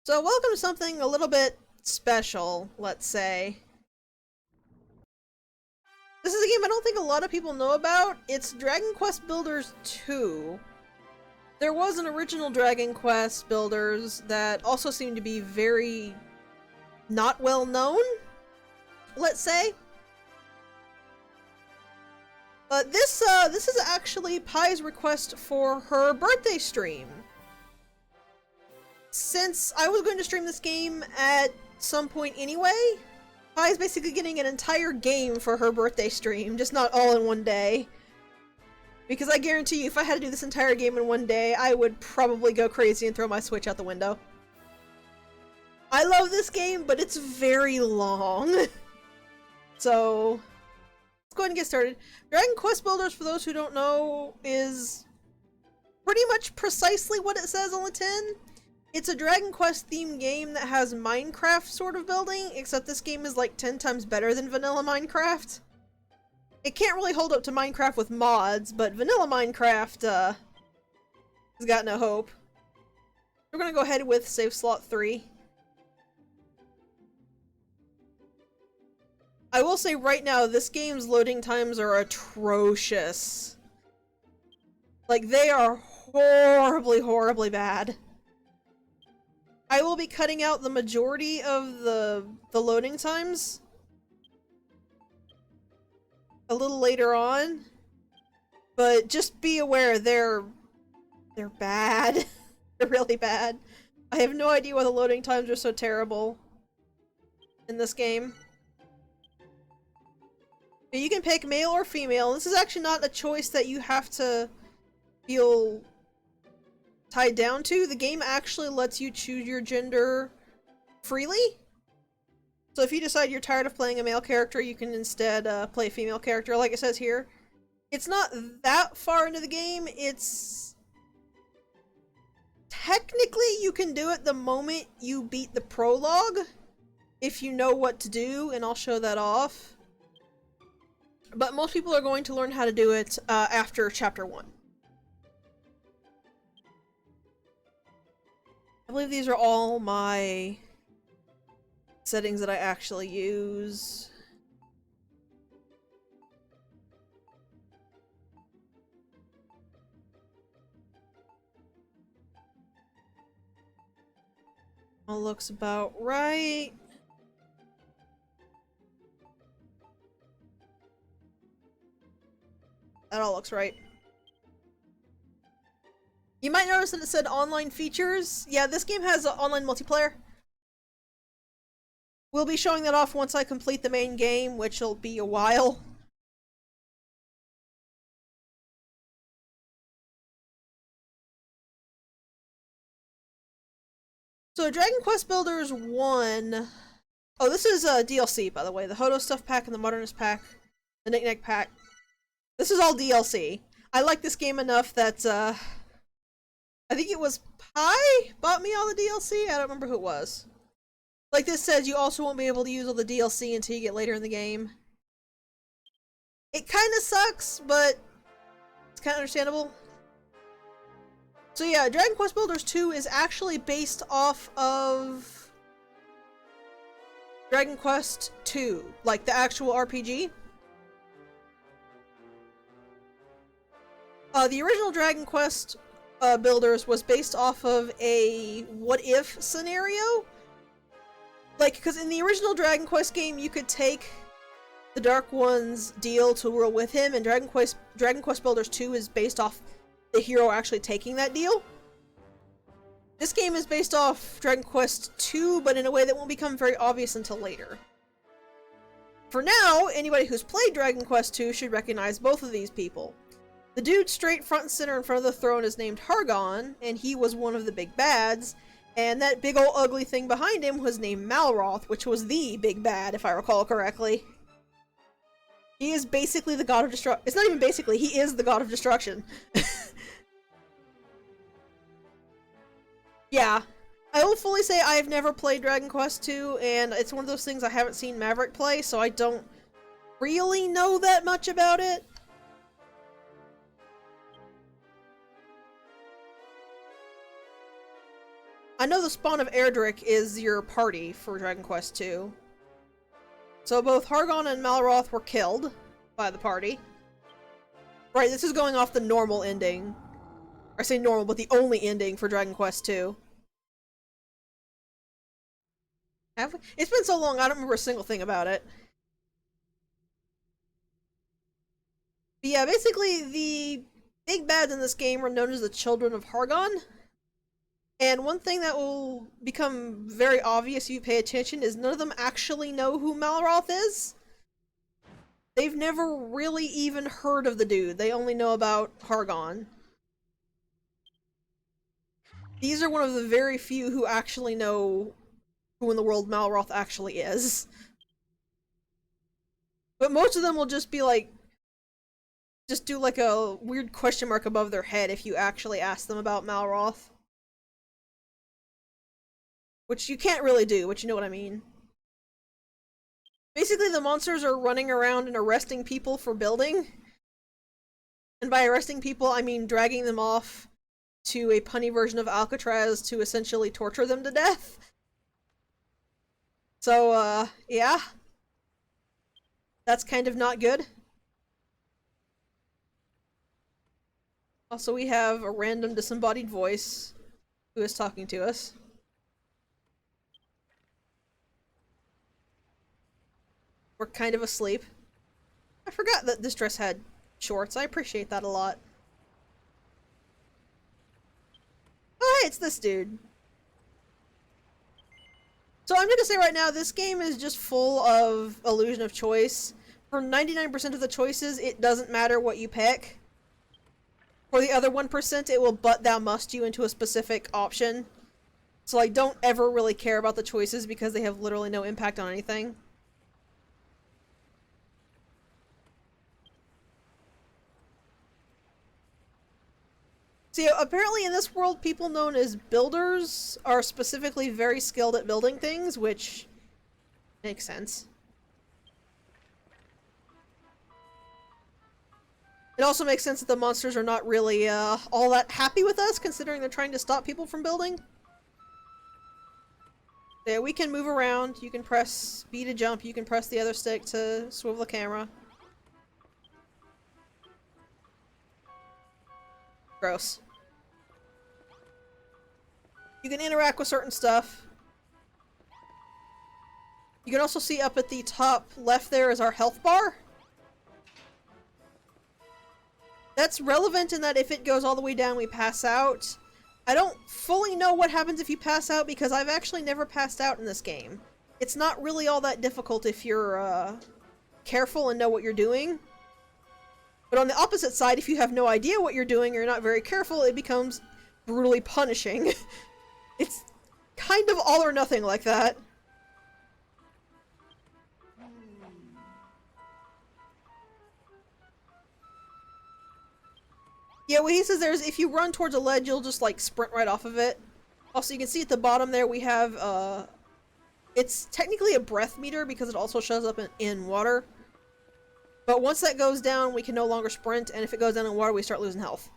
So welcome to something a little bit special, let's say. This is a game I don't think a lot of people know about. It's Dragon Quest Builders 2. There was an original Dragon Quest Builders that also seemed to be very not well known, let's say. But this is actually Pai's request for her birthday stream. Since I was going to stream this game at some point anyway, Pai's basically getting an entire game for her birthday stream, just not all in one day. Because I guarantee you, if I had to do this entire game in one day, I would probably go crazy and throw my Switch out the window. I love this game, but it's very long. So, let's go ahead and get started. Dragon Quest Builders, for those who don't know, is pretty much precisely what it says on the tin. It's a Dragon Quest themed game that has Minecraft sort of building, except this game is like 10 times better than vanilla Minecraft. It can't really hold up to Minecraft with mods, but vanilla Minecraft has got no hope. We're gonna go ahead with save slot 3. I will say right now, this game's loading times are atrocious. Like, they are horribly, horribly bad. I will be cutting out the majority of the loading times a little later on, but just be aware they're bad. They're really bad. I have no idea why the loading times are so terrible in this game. But you can pick male or female. This is actually not a choice that you have to feel tied down to. The game actually lets you choose your gender freely. So if you decide you're tired of playing a male character, you can instead play a female character, like it says here. It's not that far into the game. It's... Technically, you can do it the moment you beat the prologue, if you know what to do, and I'll show that off. But most people are going to learn how to do it after Chapter 1. I believe these are all my settings that I actually use. All looks about right. That all looks right. You might notice that it said online features. Yeah, this game has online multiplayer. We'll be showing that off once I complete the main game, which will be a while. So Dragon Quest Builders 1... Oh, this is DLC, by the way. The Hodo Stuff Pack and the Modernist Pack. The Knick-Knack Pack. This is all DLC. I like this game enough that, I think it was Pi bought me all the DLC? I don't remember who it was. Like this says, you also won't be able to use all the DLC until you get later in the game. It kind of sucks, but it's kind of understandable. So yeah, Dragon Quest Builders 2 is actually based off of Dragon Quest 2, like the actual RPG. The original Dragon Quest Builders was based off of a what-if scenario. Like, because in the original Dragon Quest game, you could take the Dark One's deal to rule with him, and Dragon Quest Builders 2 is based off the hero actually taking that deal. This game is based off Dragon Quest 2, but in a way that won't become very obvious until later. For now, anybody who's played Dragon Quest 2 should recognize both of these people. The dude straight front and center in front of the throne is named Hargon, and he was one of the big bads. And that big old ugly thing behind him was named Malroth, which was the big bad, if I recall correctly. He is basically the god of destruction. It's not even basically, he is the god of destruction. Yeah. I will fully say I have never played Dragon Quest 2, and it's one of those things I haven't seen Maverick play, so I don't really know that much about it. I know the spawn of Erdrick is your party for Dragon Quest II. So both Hargon and Malroth were killed by the party. Right, this is going off the normal ending. I say normal, but the only ending for Dragon Quest II. Have we? It's been so long, I don't remember a single thing about it. But yeah, basically the big bads in this game are known as the Children of Hargon. And one thing that will become very obvious if you pay attention is none of them actually know who Malroth is. They've never really even heard of the dude. They only know about Hargon. These are one of the very few who actually know who in the world Malroth actually is. But most of them will just be like, just do like a weird question mark above their head if you actually ask them about Malroth. Which you can't really do, but you know what I mean. Basically, the monsters are running around and arresting people for building. And by arresting people, I mean dragging them off to a punny version of Alcatraz to essentially torture them to death. So, yeah. That's kind of not good. Also, we have a random disembodied voice who is talking to us. We're kind of asleep. I forgot that this dress had shorts. I appreciate that a lot. Oh, hey, it's this dude. So I'm gonna say right now, this game is just full of illusion of choice. For 99% of the choices, it doesn't matter what you pick. For the other 1%, it will but thou must you into a specific option. So I don't ever really care about the choices because they have literally no impact on anything. See, apparently in this world, people known as builders are specifically very skilled at building things, which makes sense. It also makes sense that the monsters are not really all that happy with us, considering they're trying to stop people from building. Yeah, we can move around. You can press B to jump. You can press the other stick to swivel the camera. Gross. You can interact with certain stuff. You can also see up at the top left there is our health bar. That's relevant in that if it goes all the way down, we pass out. I don't fully know what happens if you pass out because I've actually never passed out in this game. It's not really all that difficult if you're careful and know what you're doing. But on the opposite side, if you have no idea what you're doing or you're not very careful, it becomes brutally punishing. It's kind of all or nothing like that. Yeah, what he says there is if you run towards a ledge, you'll just like sprint right off of it. Also, you can see at the bottom there we have, it's technically a breath meter because it also shows up in water. But once that goes down, we can no longer sprint, and if it goes down in water, we start losing health.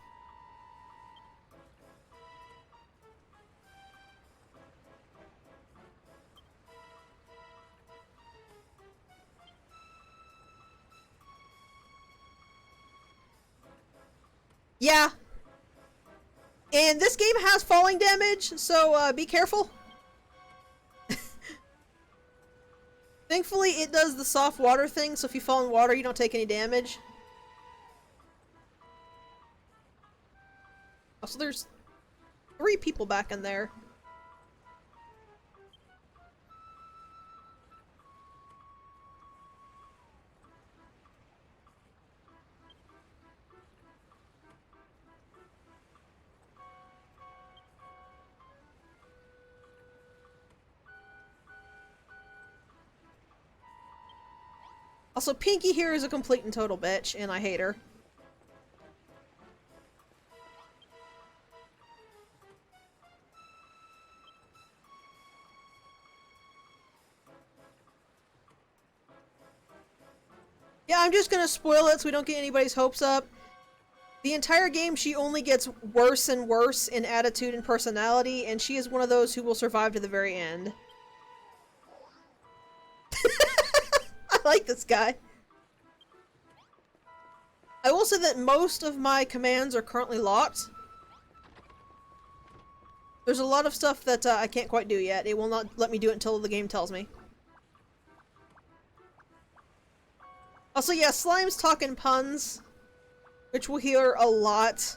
Yeah. And this game has falling damage, so be careful. Thankfully, it does the soft water thing, so if you fall in water, you don't take any damage. Also, there's 3 people back in there. Also, Pinky here is a complete and total bitch, and I hate her. Yeah, I'm just gonna spoil it so we don't get anybody's hopes up. The entire game, she only gets worse and worse in attitude and personality, and she is one of those who will survive to the very end. I like this guy. I will say that most of my commands are currently locked. There's a lot of stuff that I can't quite do yet. It will not let me do it until the game tells me. Also, yeah, Slime's talking puns, which we'll hear a lot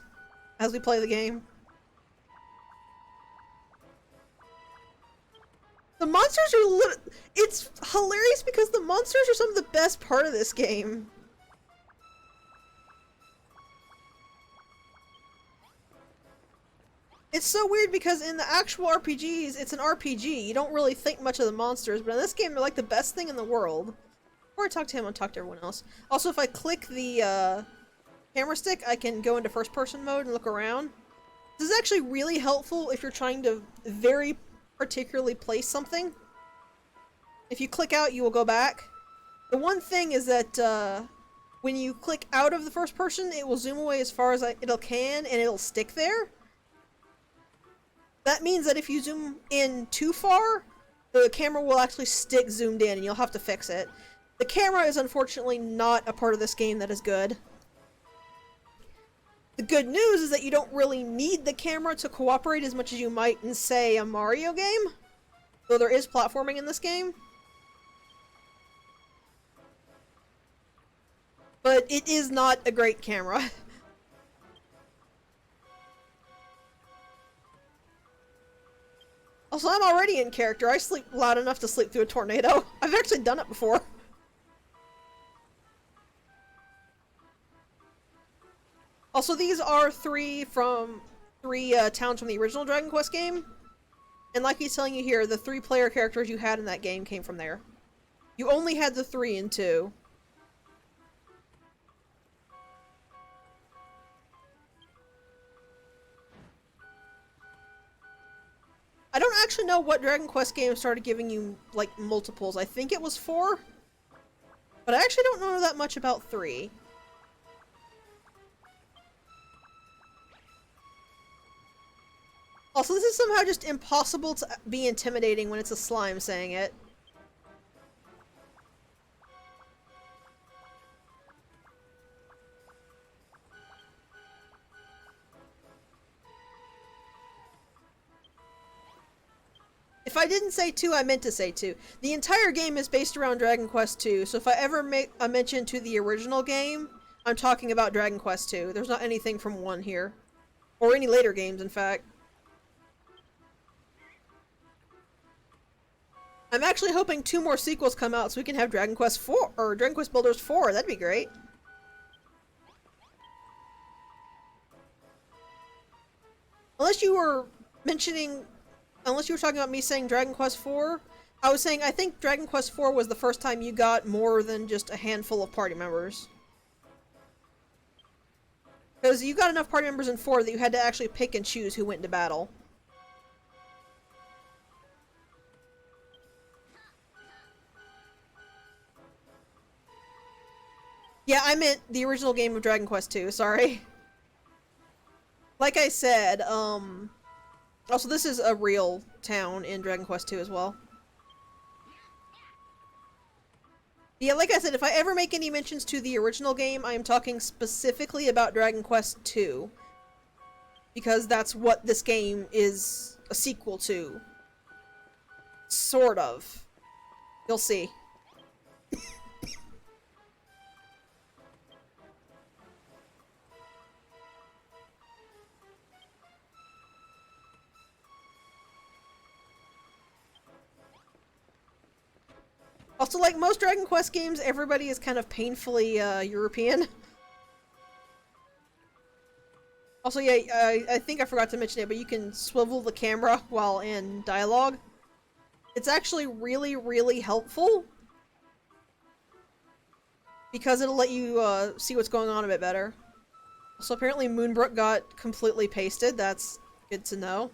as we play the game. The monsters are it's hilarious because the monsters are some of the best part of this game. It's so weird because in the actual RPGs, it's an RPG. You don't really think much of the monsters, but in this game, they're like the best thing in the world. Before I talk to him, I'll talk to everyone else. Also, if I click the camera stick, I can go into first-person mode and look around. This is actually really helpful if you're trying to very particularly place something. If you click out, you will go back. The one thing is that when you click out of the first person, it will zoom away as far as it can, and it'll stick there. That means that if you zoom in too far, the camera will actually stick zoomed in, and you'll have to fix it. The camera is unfortunately not a part of this game that is good. The good news is that you don't really need the camera to cooperate as much as you might in, say, a Mario game. Though there is platforming in this game. But it is not a great camera. Also, I'm already in character. I sleep loud enough to sleep through a tornado. I've actually done it before. Also, these are three towns from the original Dragon Quest game. And like he's telling you here, the 3 player characters you had in that game came from there. You only had the 3 and 2. I don't actually know what Dragon Quest game started giving you, like, multiples. I think it was 4. But I actually don't know that much about 3. Also, this is somehow just impossible to be intimidating when it's a slime saying it. If I didn't say 2, I meant to say 2. The entire game is based around Dragon Quest 2, so if I ever make a mention to the original game, I'm talking about Dragon Quest 2. There's not anything from 1 here. Or any later games, in fact. I'm actually hoping 2 more sequels come out so we can have Dragon Quest 4, or Dragon Quest Builders 4. That'd be great. Unless you were talking about me saying Dragon Quest 4, I was saying I think Dragon Quest 4 was the first time you got more than just a handful of party members. Because you got enough party members in 4 that you had to actually pick and choose who went into battle. Yeah, I meant the original game of Dragon Quest 2, sorry. Like I said, also this is a real town in Dragon Quest 2 as well. Yeah, like I said, if I ever make any mentions to the original game, I am talking specifically about Dragon Quest 2. Because that's what this game is a sequel to. Sort of. You'll see. Also, like most Dragon Quest games, everybody is kind of painfully European. Also, yeah, I think I forgot to mention it, but you can swivel the camera while in dialogue. It's actually really, really helpful. Because it'll let you see what's going on a bit better. So apparently Moonbrook got completely pasted. That's good to know.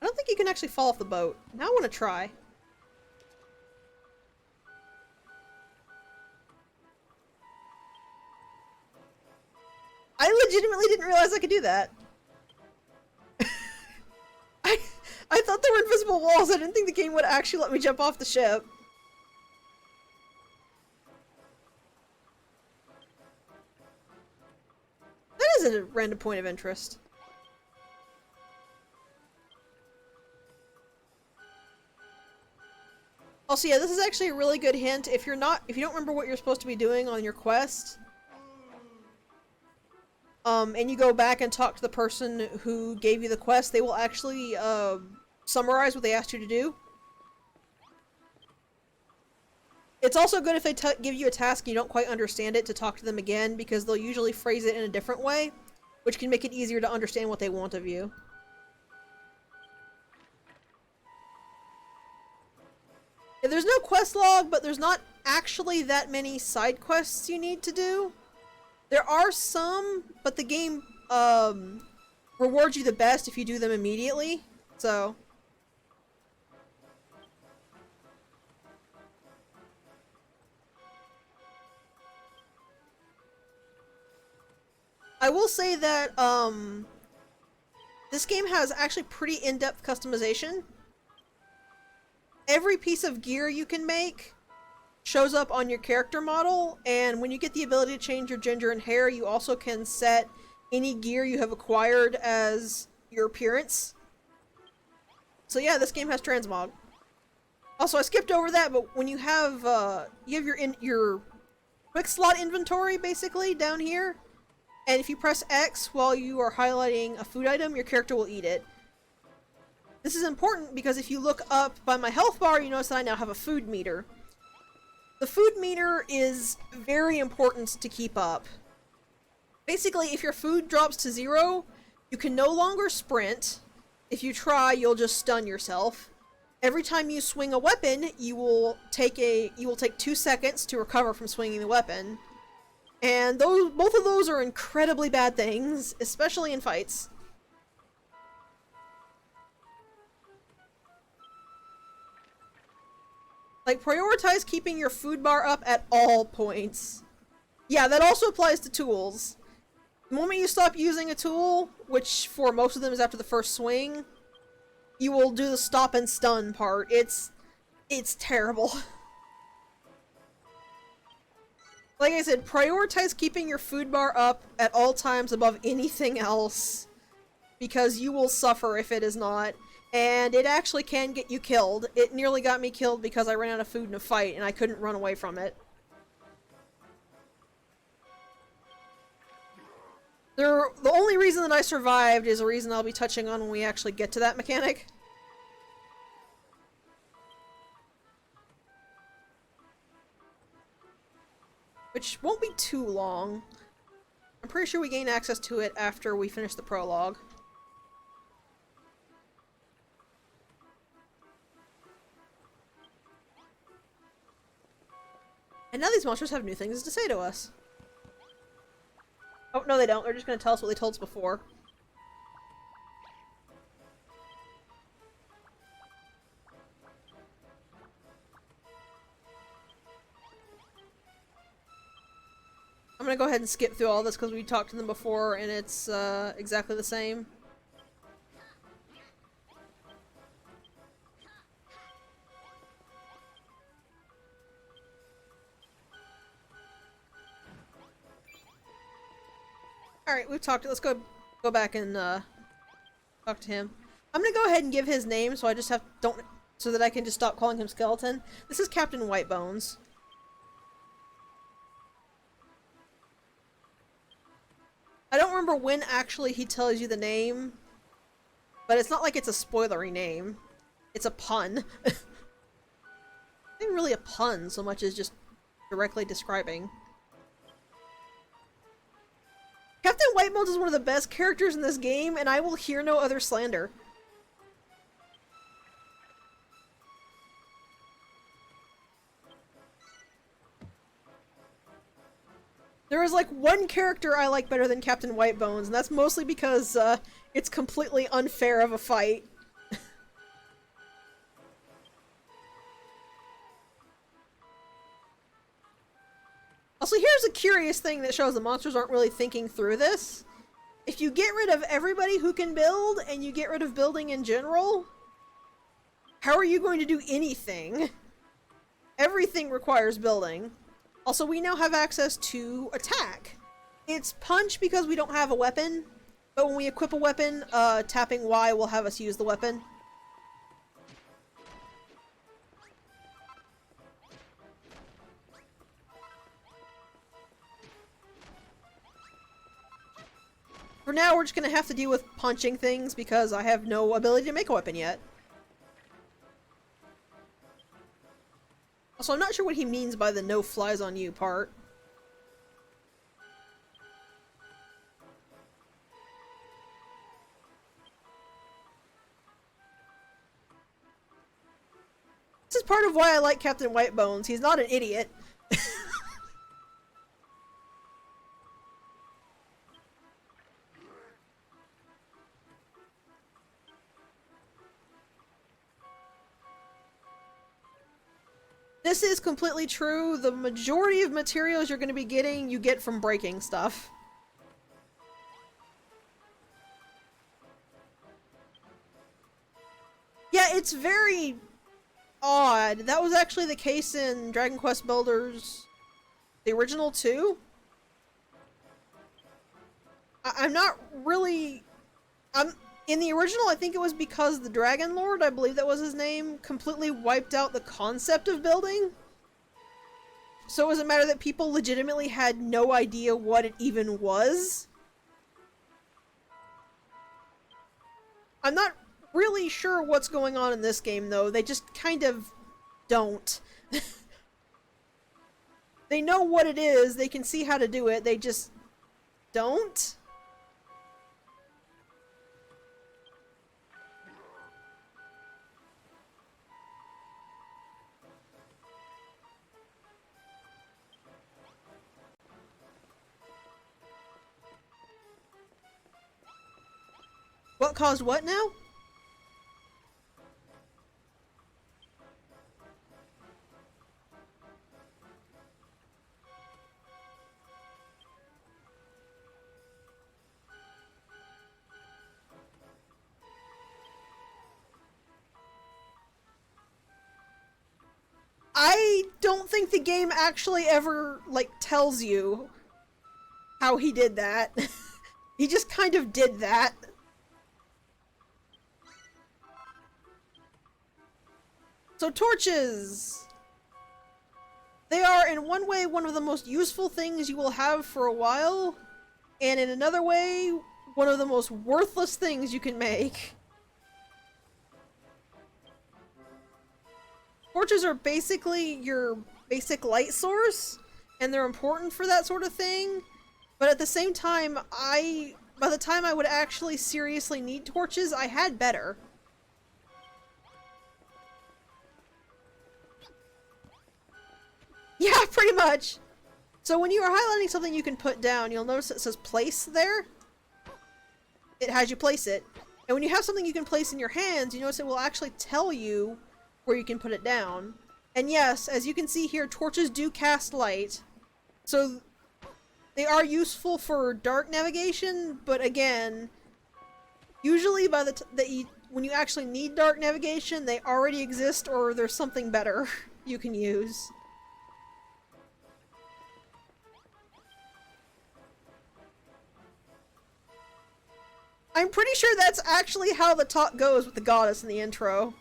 I don't think you can actually fall off the boat. Now I want to try. I legitimately didn't realize I could do that. I thought there were invisible walls. I didn't think the game would actually let me jump off the ship. That is a random point of interest. Also, yeah, this is actually a really good hint. If you don't remember what you're supposed to be doing on your quest, and you go back and talk to the person who gave you the quest, they will actually, summarize what they asked you to do. It's also good if they give you a task and you don't quite understand it to talk to them again, because they'll usually phrase it in a different way, which can make it easier to understand what they want of you. Yeah, there's no quest log, but there's not actually that many side quests you need to do. There are some, but the game rewards you the best if you do them immediately, so... I will say that, this game has actually pretty in-depth customization. Every piece of gear you can make shows up on your character model, and when you get the ability to change your gender and hair, you also can set any gear you have acquired as your appearance. So yeah, this game has transmog. Also, I skipped over that, but when you have your quick slot inventory, basically, down here, and if you press X while you are highlighting a food item, your character will eat it. This is important because if you look up by my health bar, you notice that I now have a food meter. The food meter is very important to keep up. Basically, if your food drops to 0, you can no longer sprint. If you try, you'll just stun yourself. Every time you swing a weapon, you will take 2 seconds to recover from swinging the weapon. And both of those are incredibly bad things, especially in fights. Like, prioritize keeping your food bar up at all points. Yeah, that also applies to tools. The moment you stop using a tool, which for most of them is after the first swing, you will do the stop and stun part. It's terrible. Like I said, prioritize keeping your food bar up at all times above anything else, because you will suffer if it is not. And it actually can get you killed. It nearly got me killed because I ran out of food in a fight and I couldn't run away from it. The only reason that I survived is a reason I'll be touching on when we actually get to that mechanic. Which won't be too long. I'm pretty sure we gain access to it after we finish the prologue. And now these monsters have new things to say to us. Oh, no they don't. They're just going to tell us what they told us before. I'm going to go ahead and skip through all this because we talked to them before and it's exactly the same. Alright, we've talked. Let's go back and talk to him. I'm gonna go ahead and give his name so so that I can just stop calling him Skeleton. This is Captain Whitebones. I don't remember when actually he tells you the name, but it's not like it's a spoilery name. It's a pun. It's not really a pun so much as just directly describing. Captain Whitebones is one of the best characters in this game, and I will hear no other slander. There is like one character I like better than Captain Whitebones, and that's mostly because it's completely unfair of a fight. Also, here's a curious thing that shows the monsters aren't really thinking through this. If you get rid of everybody who can build, and you get rid of building in general, how are you going to do anything? Everything requires building. Also, we now have access to attack. It's punch because we don't have a weapon, but when we equip a weapon, tapping Y will have us use the weapon. For now, we're just gonna have to deal with punching things because I have no ability to make a weapon yet. Also, I'm not sure what he means by the no flies on you part. This is part of why I like Captain Whitebones. He's not an idiot. This is completely true. The majority of materials you're going to be getting, you get from breaking stuff. Yeah, it's very odd. That was actually the case in Dragon Quest Builders, the original 2. I'm not really... In the original, I think it was because the Dragon Lord, I believe that was his name, completely wiped out the concept of building. So it was a matter that people legitimately had no idea what it even was. I'm not really sure what's going on in this game, though. They just kind of don't. They know what it is, they can see how to do it, they just don't. What caused what now? I don't think the game actually ever, like, tells you how he did that. He just kind of did that. So torches! They are, in one way, one of the most useful things you will have for a while, and in another way, one of the most worthless things you can make. Torches are basically your basic light source, and they're important for that sort of thing, but at the same time, by the time I would actually seriously need torches, I had better. Yeah, pretty much. So when you are highlighting something you can put down, you'll notice it says place there. It has you place it. And when you have something you can place in your hands, you notice it will actually tell you where you can put it down. And yes, as you can see here, torches do cast light. So they are useful for dark navigation, but again, usually by when you actually need dark navigation, they already exist or there's something better you can use. I'm pretty sure that's actually how the talk goes with the goddess in the intro.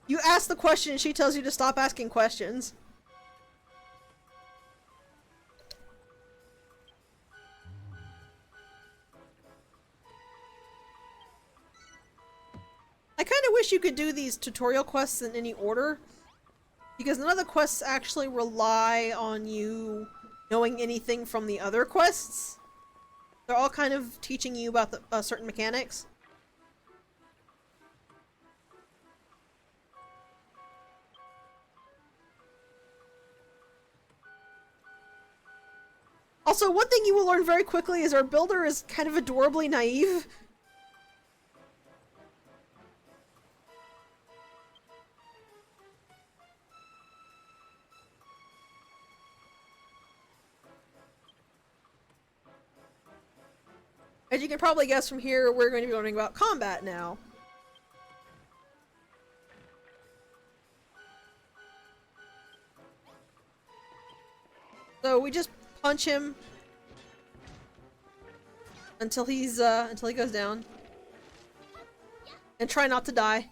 You ask the question and she tells you to stop asking questions. I kind of wish you could do these tutorial quests in any order, because none of the quests actually rely on you knowing anything from the other quests. They're all kind of teaching you about the certain mechanics. Also, one thing you will learn very quickly is our builder is kind of adorably naive. As you can probably guess from here, we're going to be learning about combat now. So we just punch him until he goes down. And try not to die.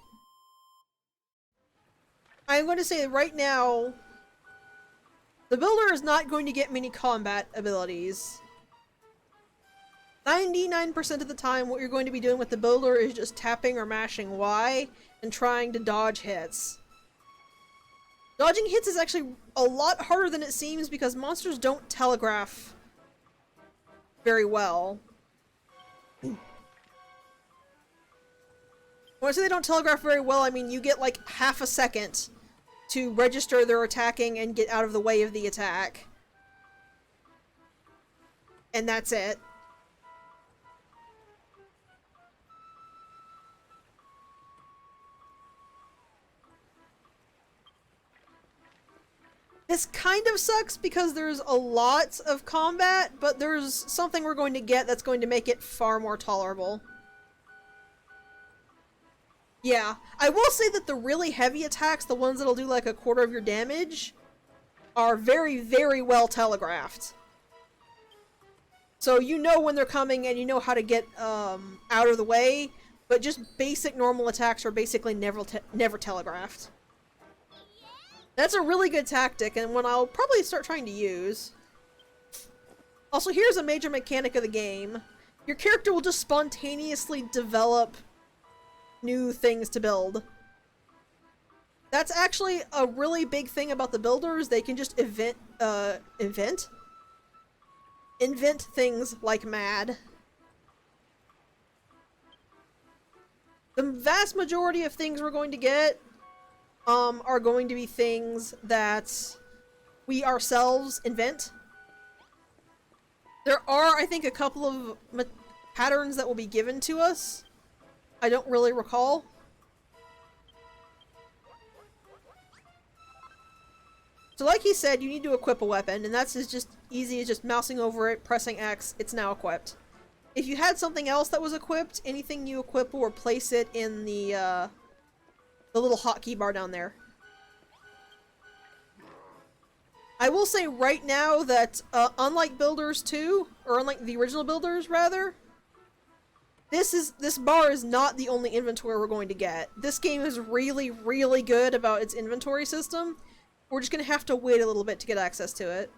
I'm going to say right now, the builder is not going to get many combat abilities. 99% of the time, what you're going to be doing with the builder is just tapping or mashing Y and trying to dodge hits. Dodging hits is actually a lot harder than it seems because monsters don't telegraph very well. When I say they don't telegraph very well, I mean you get like half a second to register they're attacking and get out of the way of the attack. And that's it. This kind of sucks because there's a lot of combat, but there's something we're going to get that's going to make it far more tolerable. Yeah, I will say that the really heavy attacks, the ones that'll do like a quarter of your damage, are very, very well telegraphed. So you know when they're coming and you know how to get out of the way, but just basic normal attacks are basically never telegraphed. That's a really good tactic, and one I'll probably start trying to use. Also, here's a major mechanic of the game. Your character will just spontaneously develop new things to build. That's actually a really big thing about the builders. They can just invent things like mad. The vast majority of things we're going to get are going to be things that we ourselves invent. There are, I think, a couple of patterns that will be given to us. I don't really recall. So like he said, you need to equip a weapon, and that's as just easy as just mousing over it, pressing X, it's now equipped. If you had something else that was equipped, anything you equip will replace it in the little hotkey bar down there. I will say right now that, unlike Builders 2, or unlike the original Builders, rather, this bar is not the only inventory we're going to get. This game is really, really good about its inventory system. We're just gonna have to wait a little bit to get access to it.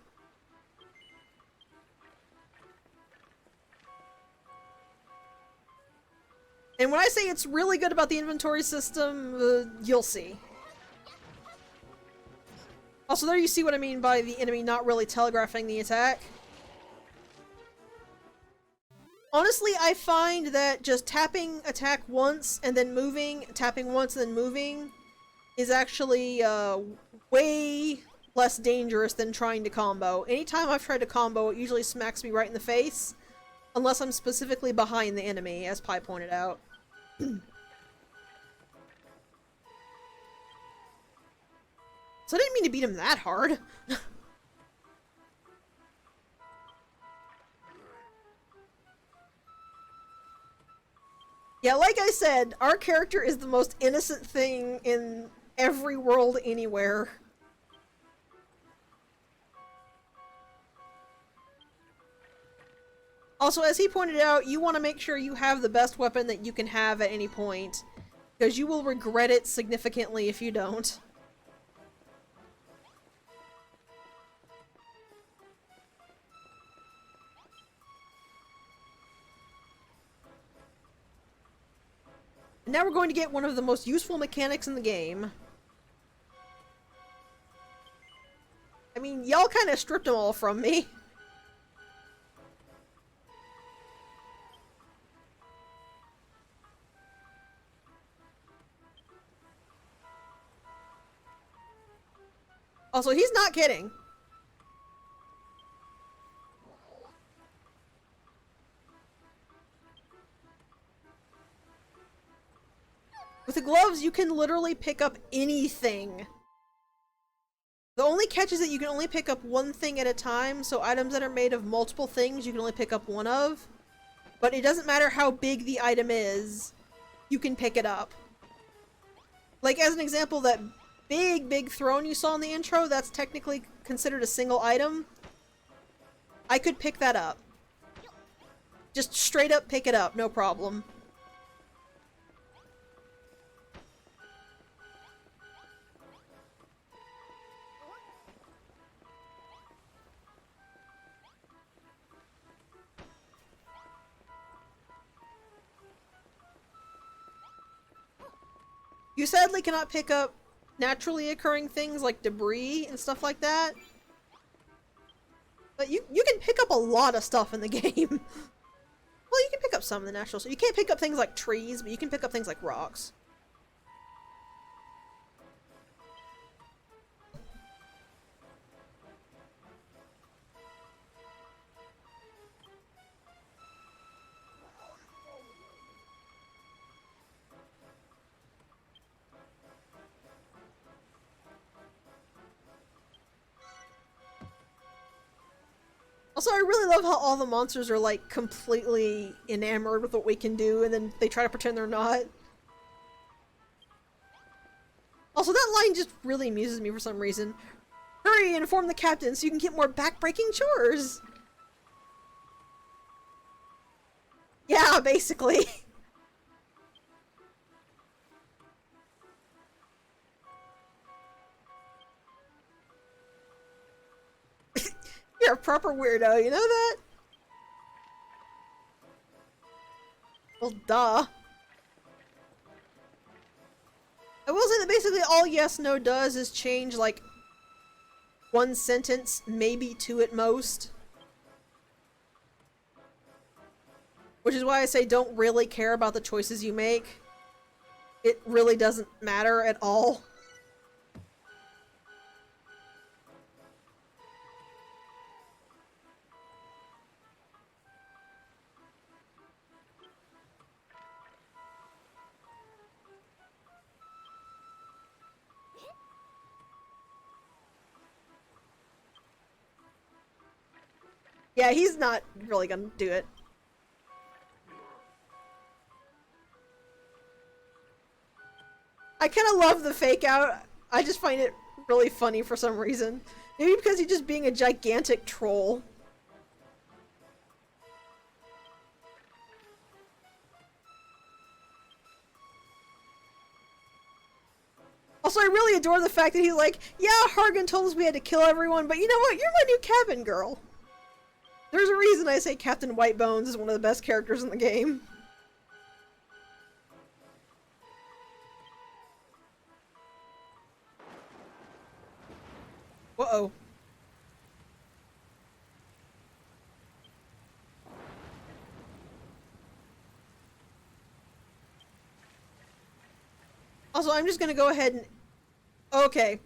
And when I say it's really good about the inventory system, you'll see. Also, there you see what I mean by the enemy not really telegraphing the attack. Honestly, I find that just tapping attack once and then moving, tapping once and then moving, is actually way less dangerous than trying to combo. Anytime I've tried to combo, it usually smacks me right in the face, unless I'm specifically behind the enemy, as Pi pointed out. So I didn't mean to beat him that hard. Yeah, like I said, our character is the most innocent thing in every world anywhere. Also, as he pointed out, you want to make sure you have the best weapon that you can have at any point, because you will regret it significantly if you don't. Now we're going to get one of the most useful mechanics in the game. I mean, y'all kind of stripped them all from me. Also, he's not kidding. With the gloves, you can literally pick up anything. The only catch is that you can only pick up one thing at a time, so items that are made of multiple things you can only pick up one of. but it doesn't matter how big the item is, you can pick it up. Like, as an example, that big throne you saw in the intro, that's technically considered a single item. I could pick that up. Just straight up pick it up, no problem. You sadly cannot pick up naturally occurring things like debris and stuff like that. But you can pick up a lot of stuff in the game. Well, you can pick up some of the natural stuff. You can't pick up things like trees, but you can pick up things like rocks. Also, I really love how all the monsters are, like, completely enamored with what we can do, and then they try to pretend they're not. Also, that line just really amuses me for some reason. Hurry and inform the captain so you can get more back-breaking chores! Yeah, basically. You're a proper weirdo, you know that? Well, duh. I will say that basically all yes, no does is change, like, one sentence, maybe two at most. Which is why I say don't really care about the choices you make. It really doesn't matter at all. Yeah, he's not really gonna do it. I kind of love the fake out. I just find it really funny for some reason. Maybe because he's just being a gigantic troll. Also, I really adore the fact that he's like, yeah, Hargan told us we had to kill everyone, but you know what? You're my new cabin girl. There's a reason I say Captain Whitebones is one of the best characters in the game. Uh-oh. Also, I'm just gonna go ahead and... Okay.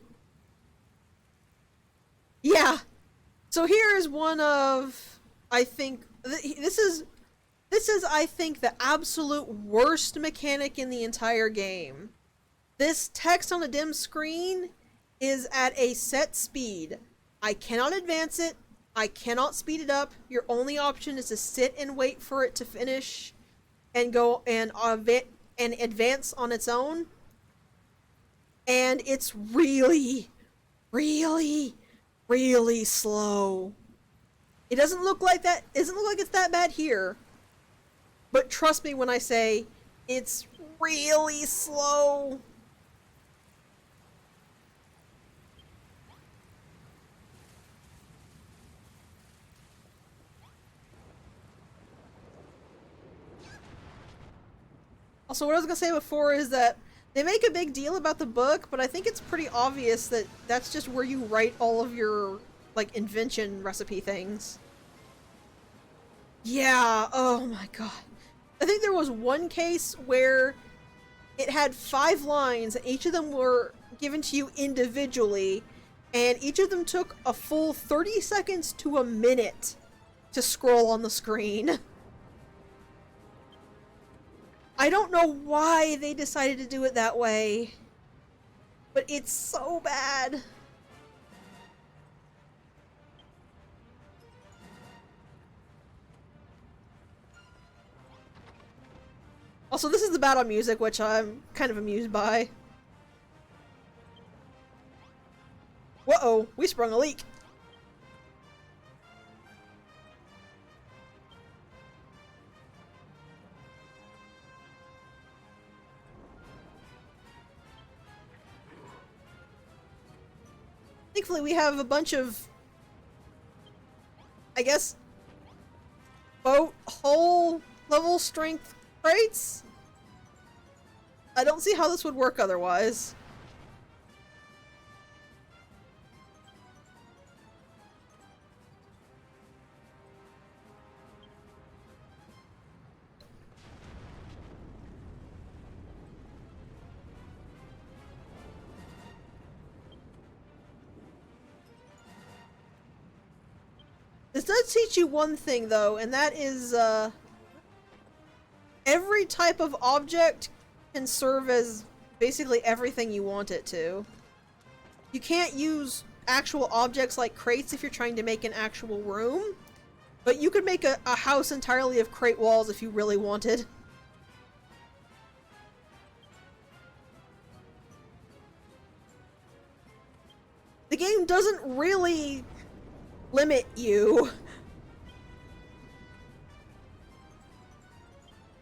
Yeah. So here is one of... I think... This is, I think, the absolute worst mechanic in the entire game. This text on a dim screen is at a set speed. I cannot advance it. I cannot speed it up. Your only option is to sit and wait for it to finish and go and advance on its own. And it's really, really, really slow. It doesn't look like that. It doesn't look like it's that bad here. But trust me when I say it's really slow. Also, what I was gonna say before is that they make a big deal about the book, but I think it's pretty obvious that that's just where you write all of your, like, invention recipe things. Yeah, oh my god. I think there was one case where it had 5 lines, and each of them were given to you individually, and each of them took a full 30 seconds to a minute to scroll on the screen. I don't know why they decided to do it that way, but it's so bad. Also, this is the battle music, which I'm kind of amused by. Whoa-oh, we sprung a leak. Thankfully, we have a bunch of, I guess, boat hull level strength crates. I don't see how this would work otherwise. This does teach you one thing, though, and that is, every type of object can serve as basically everything you want it to. You can't use actual objects like crates if you're trying to make an actual room, but you could make a house entirely of crate walls if you really wanted. The game doesn't really limit you.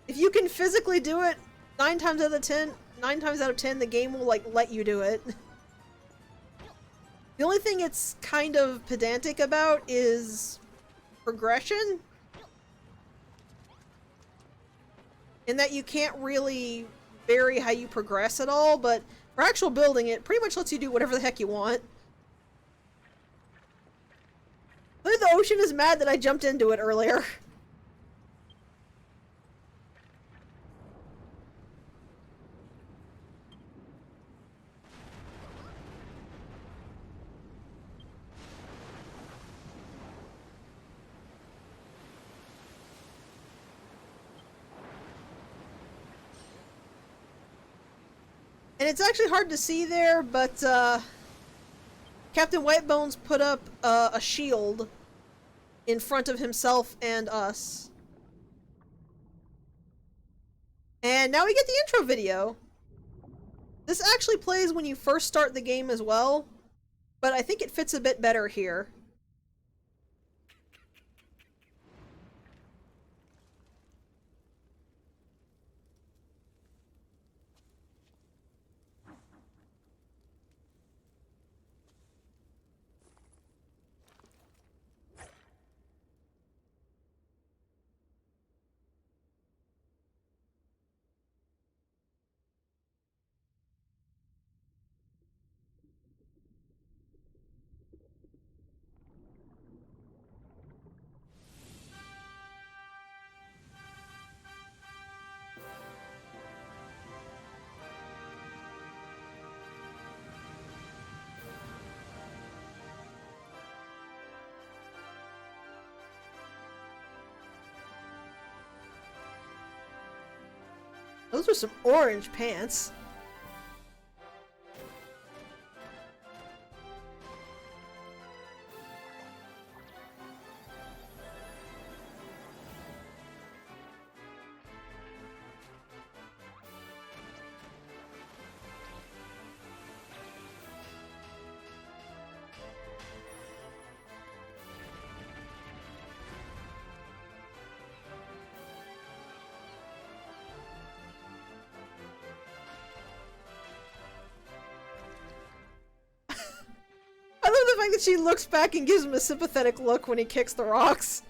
If you can physically do it, 9 times out of 10, the game will, like, let you do it. The only thing it's kind of pedantic about is progression. In that you can't really vary how you progress at all, but for actual building, it pretty much lets you do whatever the heck you want. The ocean is mad that I jumped into it earlier. And it's actually hard to see there, but Captain Whitebones put up a shield in front of himself and us. And now we get the intro video. This actually plays when you first start the game as well, but I think it fits a bit better here. Those are some orange pants. I love the fact that she looks back and gives him a sympathetic look when he kicks the rocks.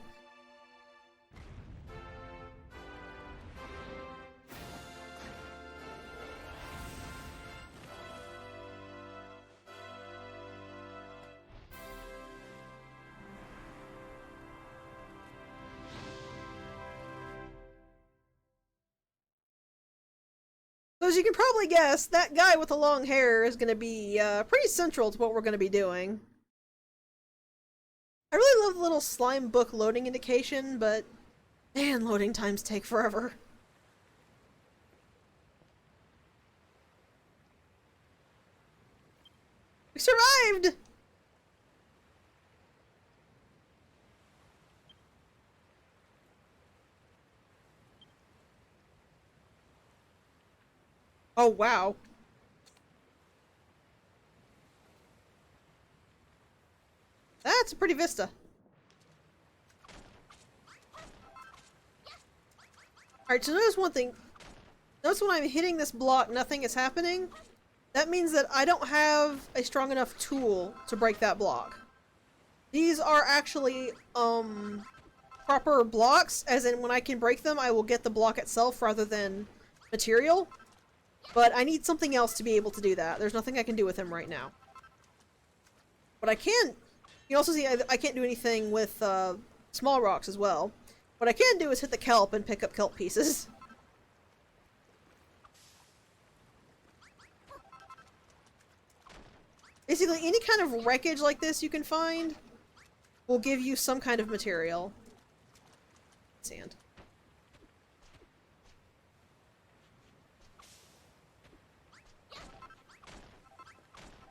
So as you can probably guess, that guy with the long hair is going to be pretty central to what we're going to be doing. I really love the little slime book loading indication, but man, loading times take forever. We survived! Oh, wow. That's a pretty vista. Alright, so notice one thing. Notice when I'm hitting this block, nothing is happening. That means that I don't have a strong enough tool to break that block. These are actually, proper blocks, as in when I can break them, I will get the block itself rather than material. But I need something else to be able to do that. There's nothing I can do with him right now. But I can... You also see I can't do anything with, small rocks as well. What I can do is hit the kelp and pick up kelp pieces. Basically, any kind of wreckage like this you can find will give you some kind of material. Sand.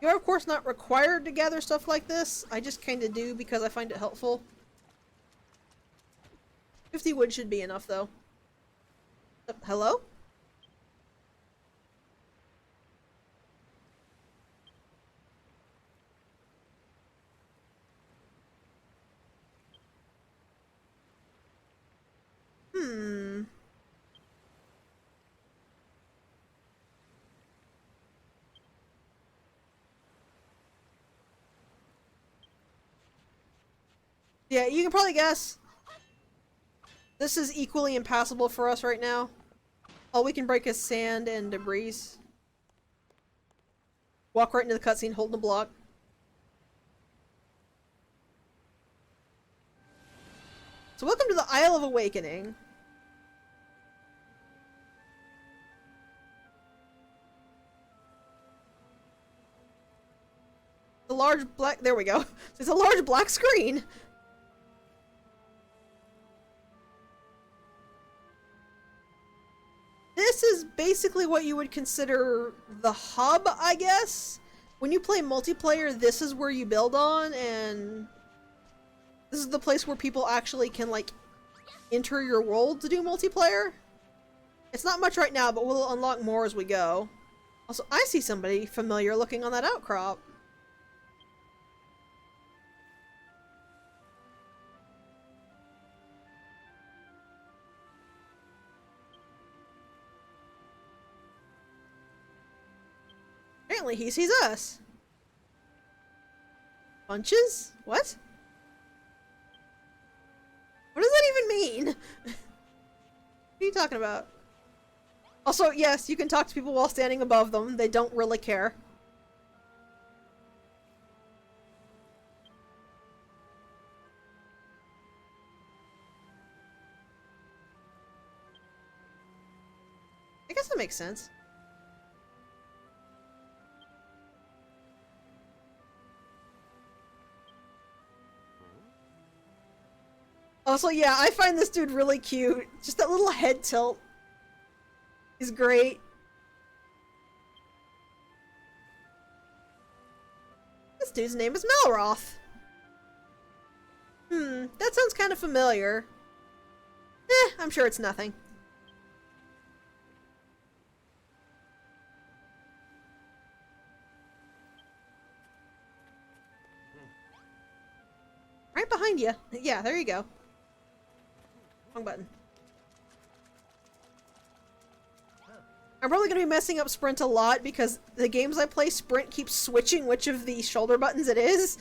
You're of course not required to gather stuff like this. I just kinda do because I find it helpful. 50 wood should be enough though. Hello? Yeah, you can probably guess. This is equally impassable for us right now. All we can break is sand and debris. Walk right into the cutscene holding the block. So welcome to the Isle of Awakening. The large black- there we go. There's a large black screen! This is basically what you would consider the hub, I guess? When you play multiplayer, this is where you build on, and this is the place where people actually can, like, enter your world to do multiplayer. It's not much right now, but we'll unlock more as we go. Also, I see somebody familiar looking on that outcrop. Apparently he sees us. Bunches? What? What does that even mean? What are you talking about? Also, yes, you can talk to people while standing above them. They don't really care. I guess that makes sense. Also, yeah, I find this dude really cute. Just that little head tilt is great. This dude's name is Malroth. That sounds kind of familiar. I'm sure it's nothing. Right behind you. Yeah, there you go. Wrong button. I'm probably going to be messing up sprint a lot because the games I play, sprint keeps switching which of the shoulder buttons it is.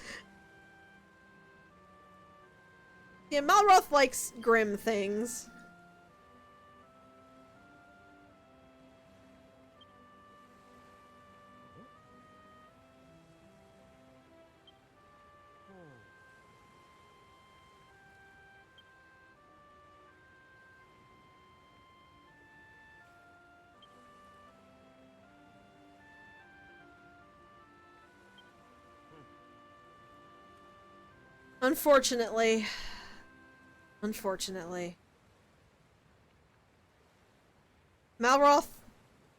Yeah, Malroth likes grim things. Unfortunately. Unfortunately. Malroth,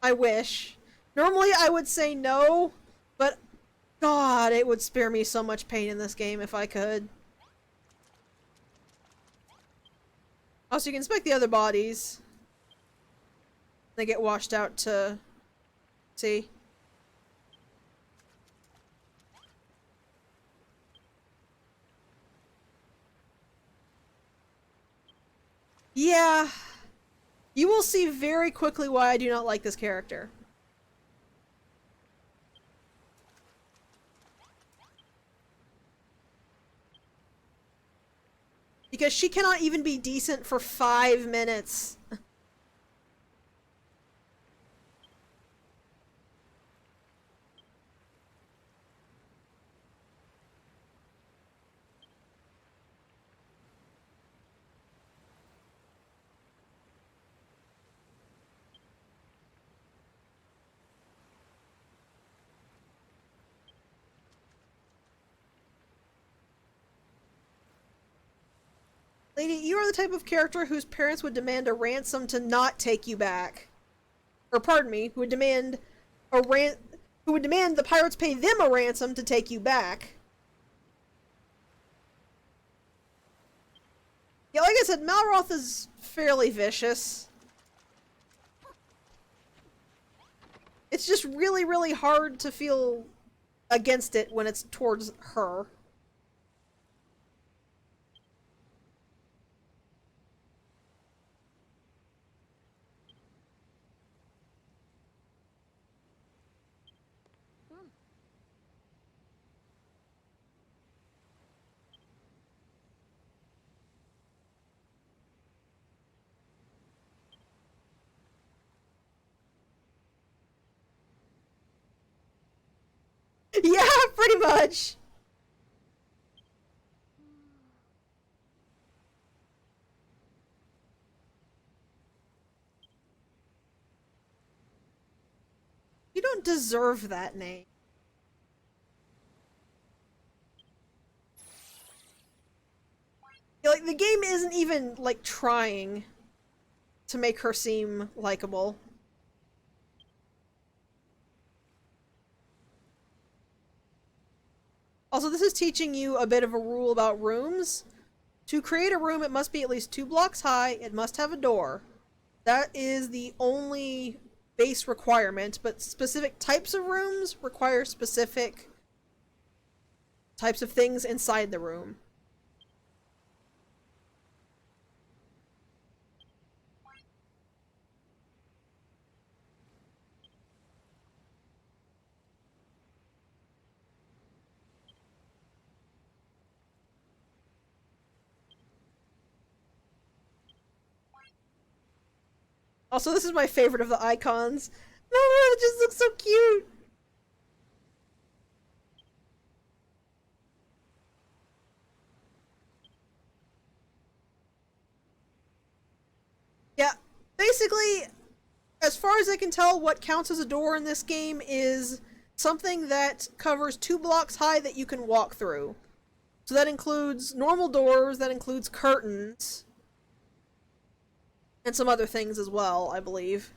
I wish. Normally I would say no, but God, it would spare me so much pain in this game if I could. Also, you can inspect the other bodies. They get washed out to See? Yeah. You will see very quickly why I do not like this character. Because she cannot even be decent for 5 minutes. Lady, you are the type of character whose parents would demand a ransom to not take you back. Or pardon me, who would demand the pirates pay them a ransom to take you back. Yeah, like I said, Malroth is fairly vicious. It's just really, really hard to feel against it when it's towards her. Yeah, pretty much. You don't deserve that name. Like, the game isn't even, like, trying to make her seem likable. Also, this is teaching you a bit of a rule about rooms. To create a room, it must be at least 2 blocks high, it must have a door. That is the only base requirement, but specific types of rooms require specific types of things inside the room. Also, this is my favorite of the icons. No, it just looks so cute. Yeah, basically, as far as I can tell, what counts as a door in this game is something that covers 2 blocks high that you can walk through. So that includes normal doors, that includes curtains, and some other things as well, I believe.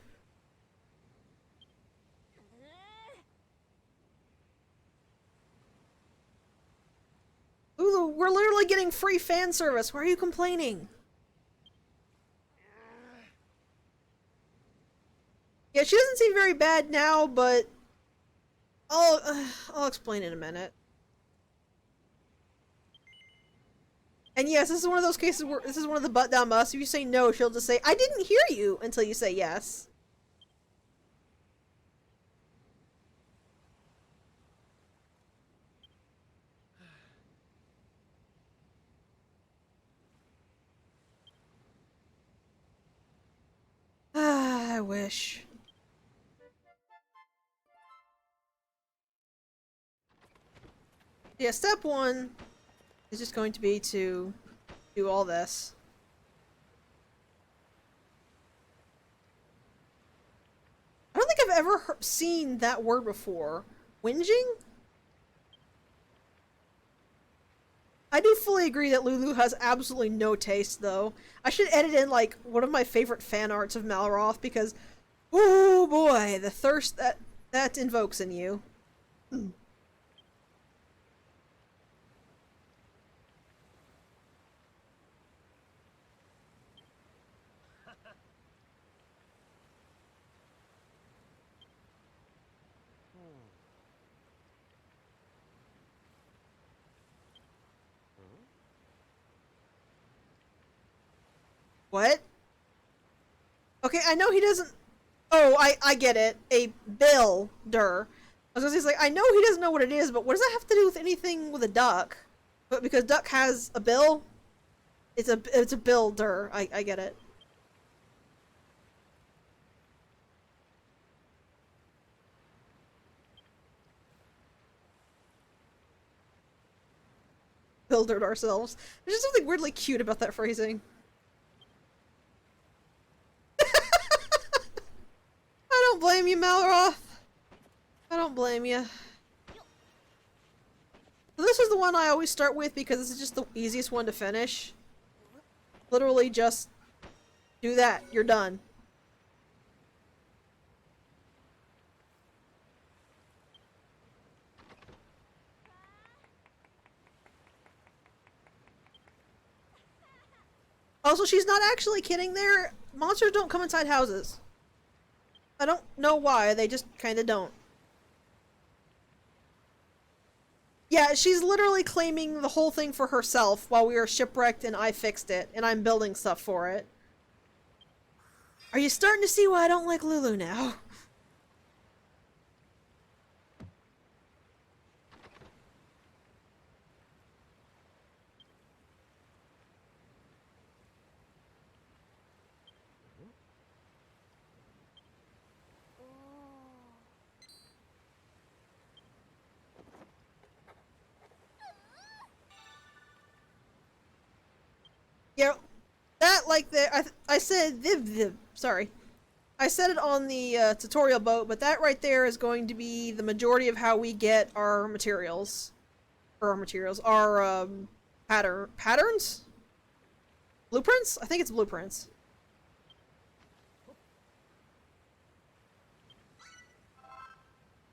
Lulu, we're literally getting free fan service. Why are you complaining? Yeah, she doesn't seem very bad now, but I'll explain in a minute. And yes, this is one of those cases where this is one of the butt down musts. If you say no, she'll just say, "I didn't hear you," until you say yes. Ah, I wish. Yeah, step 1 is just going to be to do all this. I don't think I've ever seen that word before. Whinging? I do fully agree that Lulu has absolutely no taste, though. I should edit in, like, one of my favorite fan arts of Malroth, because, oh boy, the thirst that invokes in you. What? Okay, I know he doesn't... Oh, I get it. A builder. I was gonna say, it's like, I know he doesn't know what it is, but what does that have to do with anything with a duck? But because duck has a bill, it's a builder. I get it. Buildered ourselves. There's just something weirdly cute about that phrasing. I don't blame you, Malroth. I don't blame you. So this is the one I always start with because this is just the easiest one to finish. Literally just do that. You're done. Also, she's not actually kidding there. Monsters don't come inside houses. I don't know why, they just kinda don't. Yeah, she's literally claiming the whole thing for herself while we are shipwrecked and I fixed it, and I'm building stuff for it. Are you starting to see why I don't like Lulu now? Yeah, that, like, I said, sorry. I said it on the tutorial boat, but that right there is going to be the majority of how we get our materials. Or our materials, our, patterns? Blueprints? I think it's blueprints.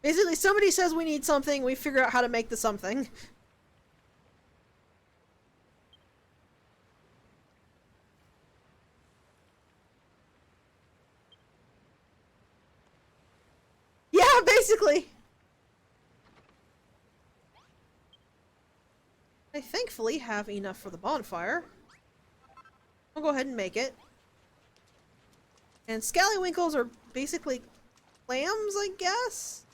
Basically, somebody says we need something, we figure out how to make the something. Yeah, basically! I thankfully have enough for the bonfire. I'll go ahead and make it. And scallywinkles are basically clams, I guess?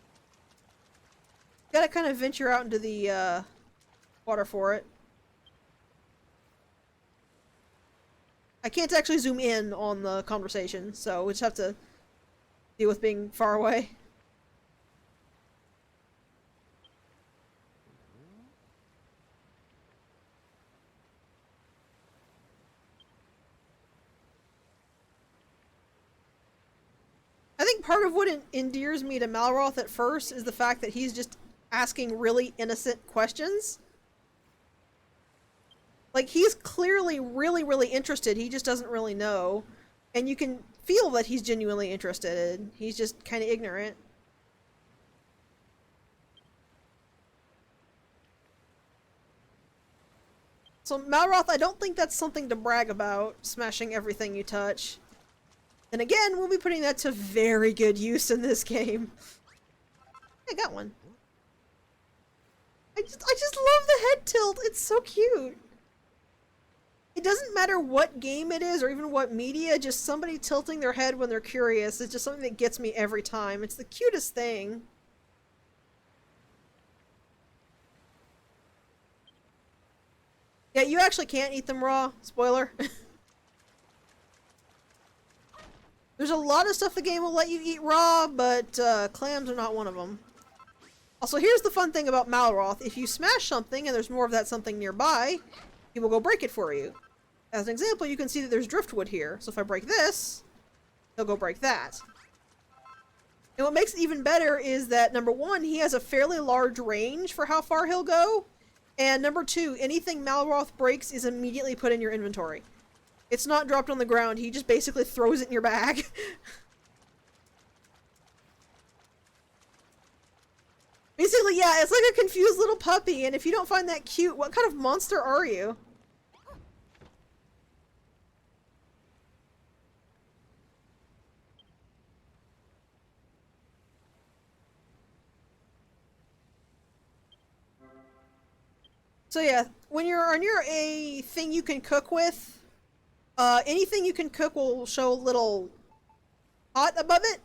Gotta kind of venture out into the water for it. I can't actually zoom in on the conversation, so we just have to deal with being far away. I think part of what endears me to Malroth at first is the fact that he's just asking really innocent questions. Like, he's clearly really interested, he just doesn't really know. And you can feel that he's genuinely interested, he's just kind of ignorant. So Malroth, I don't think that's something to brag about, smashing everything you touch. And again, we'll be putting that to very good use in this game. I got one. I just love the head tilt, it's so cute. It doesn't matter what game it is or even what media, just somebody tilting their head when they're curious is just something that gets me every time. It's the cutest thing. Yeah, you actually can't eat them raw. Spoiler. There's a lot of stuff the game will let you eat raw, but clams are not one of them. Also, here's the fun thing about Malroth. If you smash something and there's more of that something nearby, he will go break it for you. As an example, you can see that there's driftwood here. So if I break this, he'll go break that. And what makes it even better is that, number one, he has a fairly large range for how far he'll go. And number two, anything Malroth breaks is immediately put in your inventory. It's not dropped on the ground, he just basically throws it in your bag. Basically, yeah, it's like a confused little puppy, and if you don't find that cute, what kind of monster are you? So yeah, when you're near a thing you can cook with, Anything you can cook will show a little pot above it.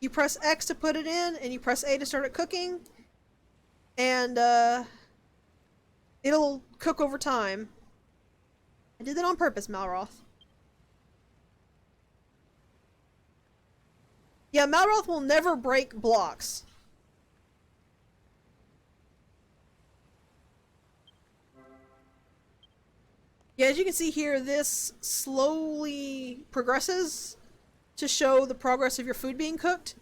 You press X to put it in, and you press A to start it cooking. And, it'll cook over time. I did that on purpose, Malroth. Yeah, Malroth will never break blocks. Yeah, as you can see here, this slowly progresses to show the progress of your food being cooked.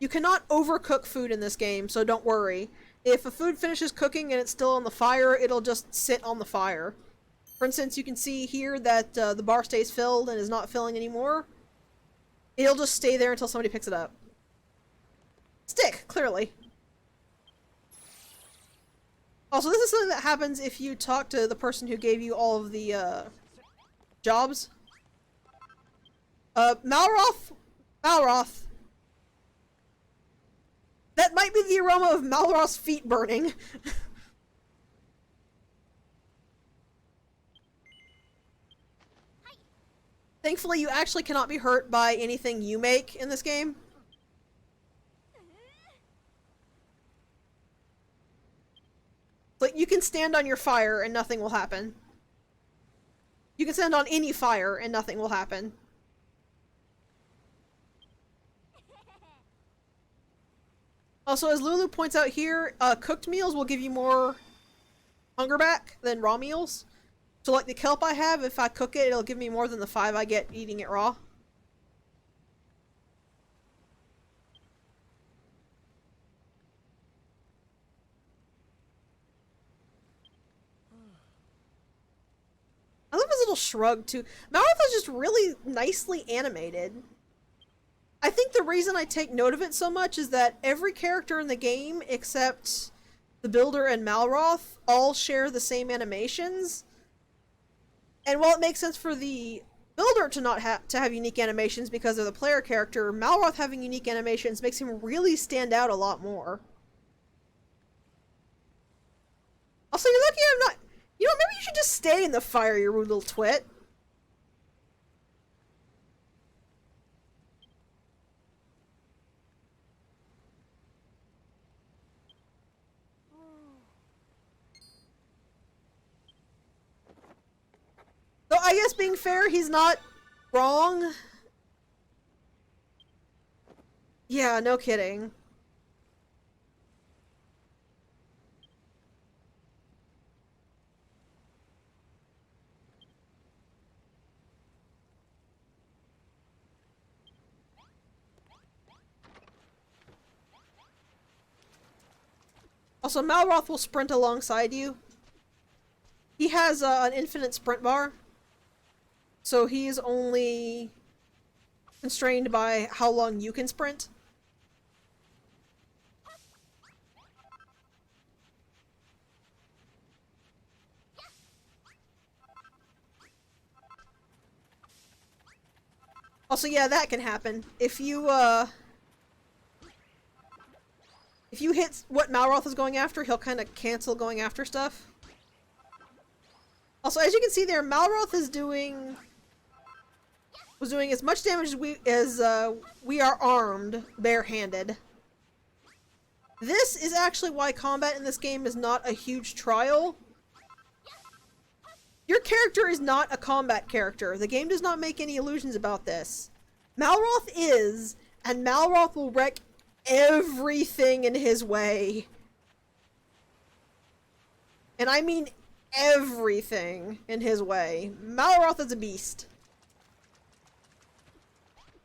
You cannot overcook food in this game, so don't worry. If a food finishes cooking and it's still on the fire, it'll just sit on the fire. For instance, you can see here that the bar stays filled and is not filling anymore. It'll just stay there until somebody picks it up. Stick, clearly. Also, this is something that happens if you talk to the person who gave you all of the, jobs. Malroth? Malroth. That might be the aroma of Malroth's feet burning. Thankfully, you actually cannot be hurt by anything you make in this game. Like, you can stand on your fire and nothing will happen. You can stand on any fire and nothing will happen. Also, as Lulu points out here, cooked meals will give you more hunger back than raw meals. So like the kelp I have, if I cook it, it'll give me more than the 5 I get eating it raw. I love his little shrug too. Malroth is just really nicely animated. I think the reason I take note of it so much is that every character in the game, except the Builder and Malroth, all share the same animations. And while it makes sense for the Builder to not have unique animations because of the player character, Malroth having unique animations makes him really stand out a lot more. Also, you're lucky I'm not... You know, maybe you should just stay in the fire, you rude little twit. Though I guess being fair, he's not wrong. Yeah, no kidding. Also, Malroth will sprint alongside you. He has an infinite sprint bar. So he's only constrained by how long you can sprint. Also, yeah, that can happen. If you hit what Malroth is going after, he'll kind of cancel going after stuff. Also, as you can see there, Malroth was doing as much damage as we are armed, barehanded. This is actually why combat in this game is not a huge trial. Your character is not a combat character. The game does not make any illusions about this. Malroth is, and Malroth will wreck everything in his way. And I mean everything in his way. Malroth is a beast.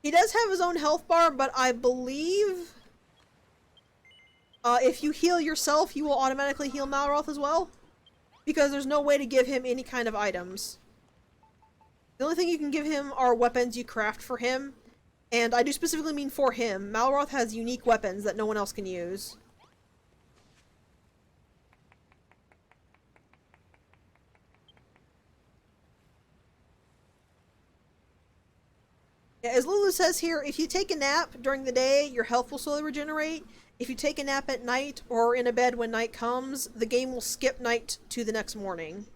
He does have his own health bar, but I believe if you heal yourself, you will automatically heal Malroth as well. Because there's no way to give him any kind of items. The only thing you can give him are weapons you craft for him. And I do specifically mean for him. Malroth has unique weapons that no one else can use. Yeah, as Lulu says here, if you take a nap during the day, your health will slowly regenerate. If you take a nap at night or in a bed when night comes, the game will skip night to the next morning.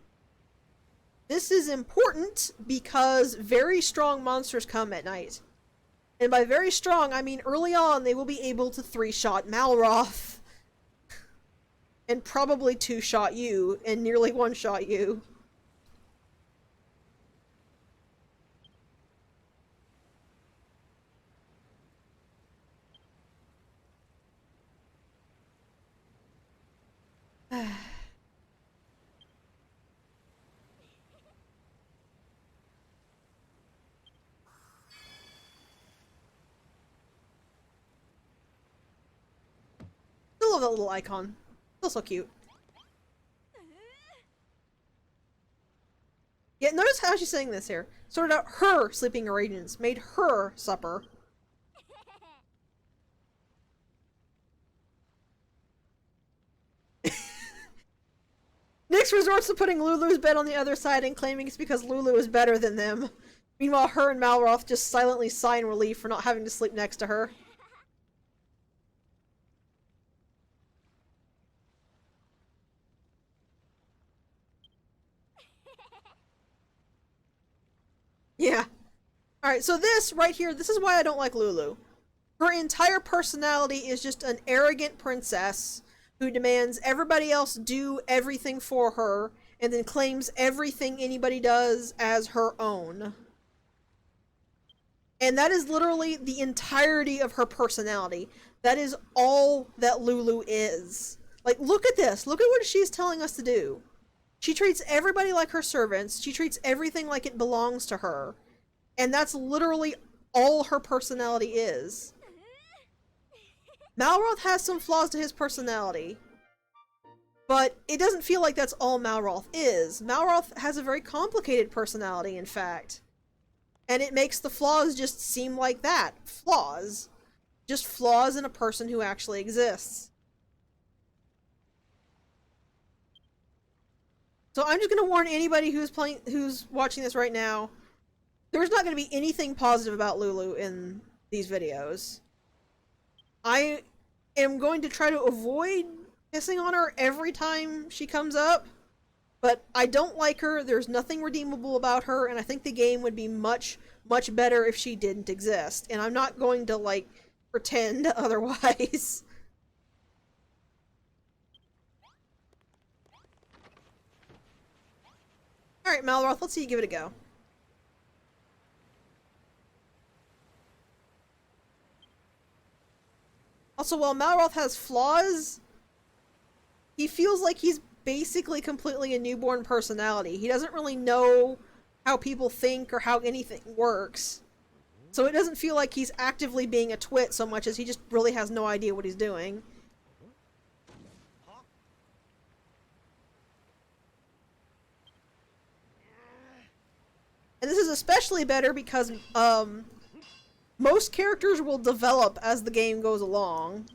This is important because very strong monsters come at night. And by very strong, I mean early on they will be able to 3-shot Malroth. And probably 2-shot you, and nearly 1-shot you. I love that little icon. Still so cute. Yeah, notice how she's saying this here. Sorted out her sleeping arrangements, made her supper. Nyx resorts to putting Lulu's bed on the other side and claiming it's because Lulu is better than them. Meanwhile, her and Malroth just silently sigh in relief for not having to sleep next to her. Yeah. Alright, so this right here, this is why I don't like Lulu. Her entire personality is just an arrogant princess who demands everybody else do everything for her and then claims everything anybody does as her own. And that is literally the entirety of her personality. That is all that Lulu is. Like, look at this. Look at what she's telling us to do. She treats everybody like her servants. She treats everything like it belongs to her. And that's literally all her personality is. Malroth has some flaws to his personality, but it doesn't feel like that's all Malroth is. Malroth has a very complicated personality, in fact. And it makes the flaws just seem like that. Flaws. Just flaws in a person who actually exists. So I'm just gonna warn anybody who's watching this right now, there's not gonna be anything positive about Lulu in these videos. I am going to try to avoid pissing on her every time she comes up, but I don't like her, there's nothing redeemable about her, and I think the game would be much, much better if she didn't exist. And I'm not going to, like, pretend otherwise. Alright, Malroth, let's see you give it a go. Also, while Malroth has flaws, he feels like he's basically completely a newborn personality. He doesn't really know how people think or how anything works. So it doesn't feel like he's actively being a twit so much as he just really has no idea what he's doing. And this is especially better because, most characters will develop as the game goes along.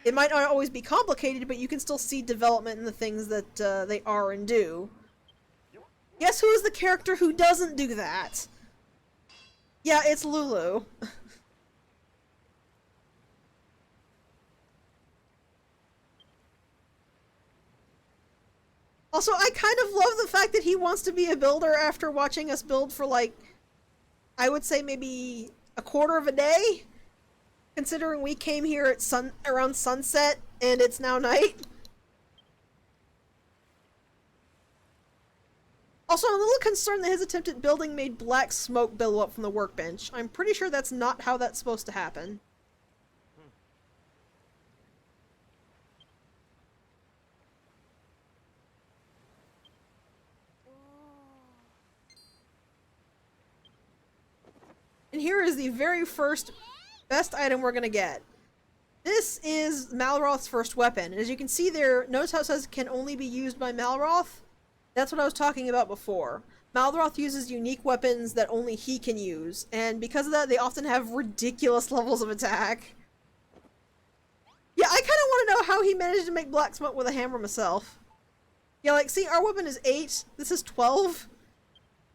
It might not always be complicated, but you can still see development in the things that they are and do. Guess who is the character who doesn't do that? Yeah, it's Lulu. Also, I kind of love the fact that he wants to be a builder after watching us build for, like, I would say maybe a quarter of a day, considering we came here at around sunset and it's now night. Also, I'm a little concerned that his attempt at building made black smoke billow up from the workbench. I'm pretty sure that's not how that's supposed to happen. And here is the very first best item we're gonna get. This is Malroth's first weapon. And as you can see there, notice how it says can only be used by Malroth? That's what I was talking about before. Malroth uses unique weapons that only he can use, and because of that, they often have ridiculous levels of attack. Yeah, I kind of want to know how he managed to make black smoke with a hammer myself. Yeah, like, see, our weapon is 8, this is 12.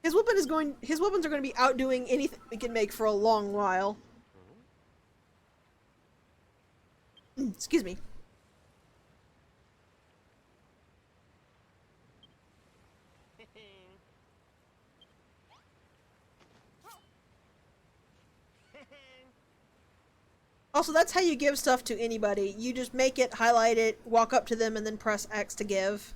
His weapons are going to be outdoing anything we can make for a long while. Excuse me. Also, that's how you give stuff to anybody. You just make it, highlight it, walk up to them, and then press X to give.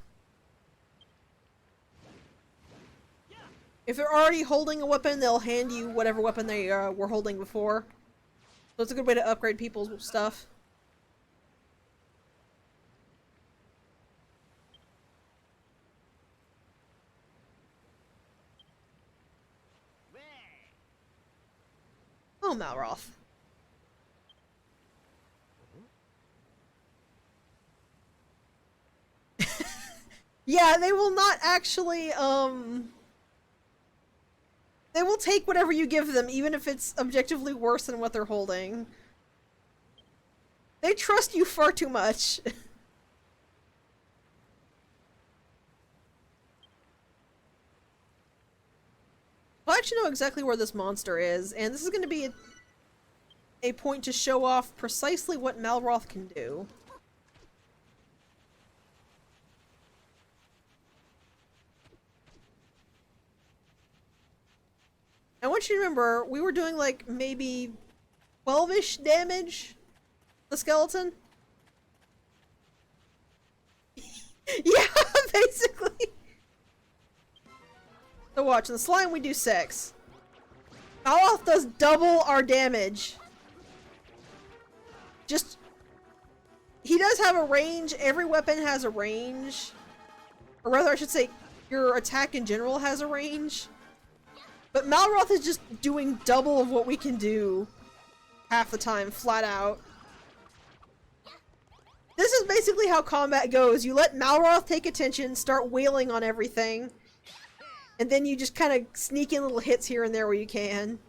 If they're already holding a weapon, they'll hand you whatever weapon they were holding before. So it's a good way to upgrade people's stuff. Oh, Malroth. Yeah, they will not actually, they will take whatever you give them, even if it's objectively worse than what they're holding. They trust you far too much. I actually know exactly where this monster is, and this is going to be a point to show off precisely what Malroth can do. I want you to remember, we were doing like maybe 12-ish damage the skeleton. Yeah, basically. So watch, in the slime we do 6. Malroth does double our damage. Just... He does have a range. Every weapon has a range. Or rather, I should say, your attack in general has a range. But Malroth is just doing double of what we can do half the time, flat out. This is basically how combat goes. You let Malroth take attention, start wailing on everything, and then you just kind of sneak in little hits here and there where you can.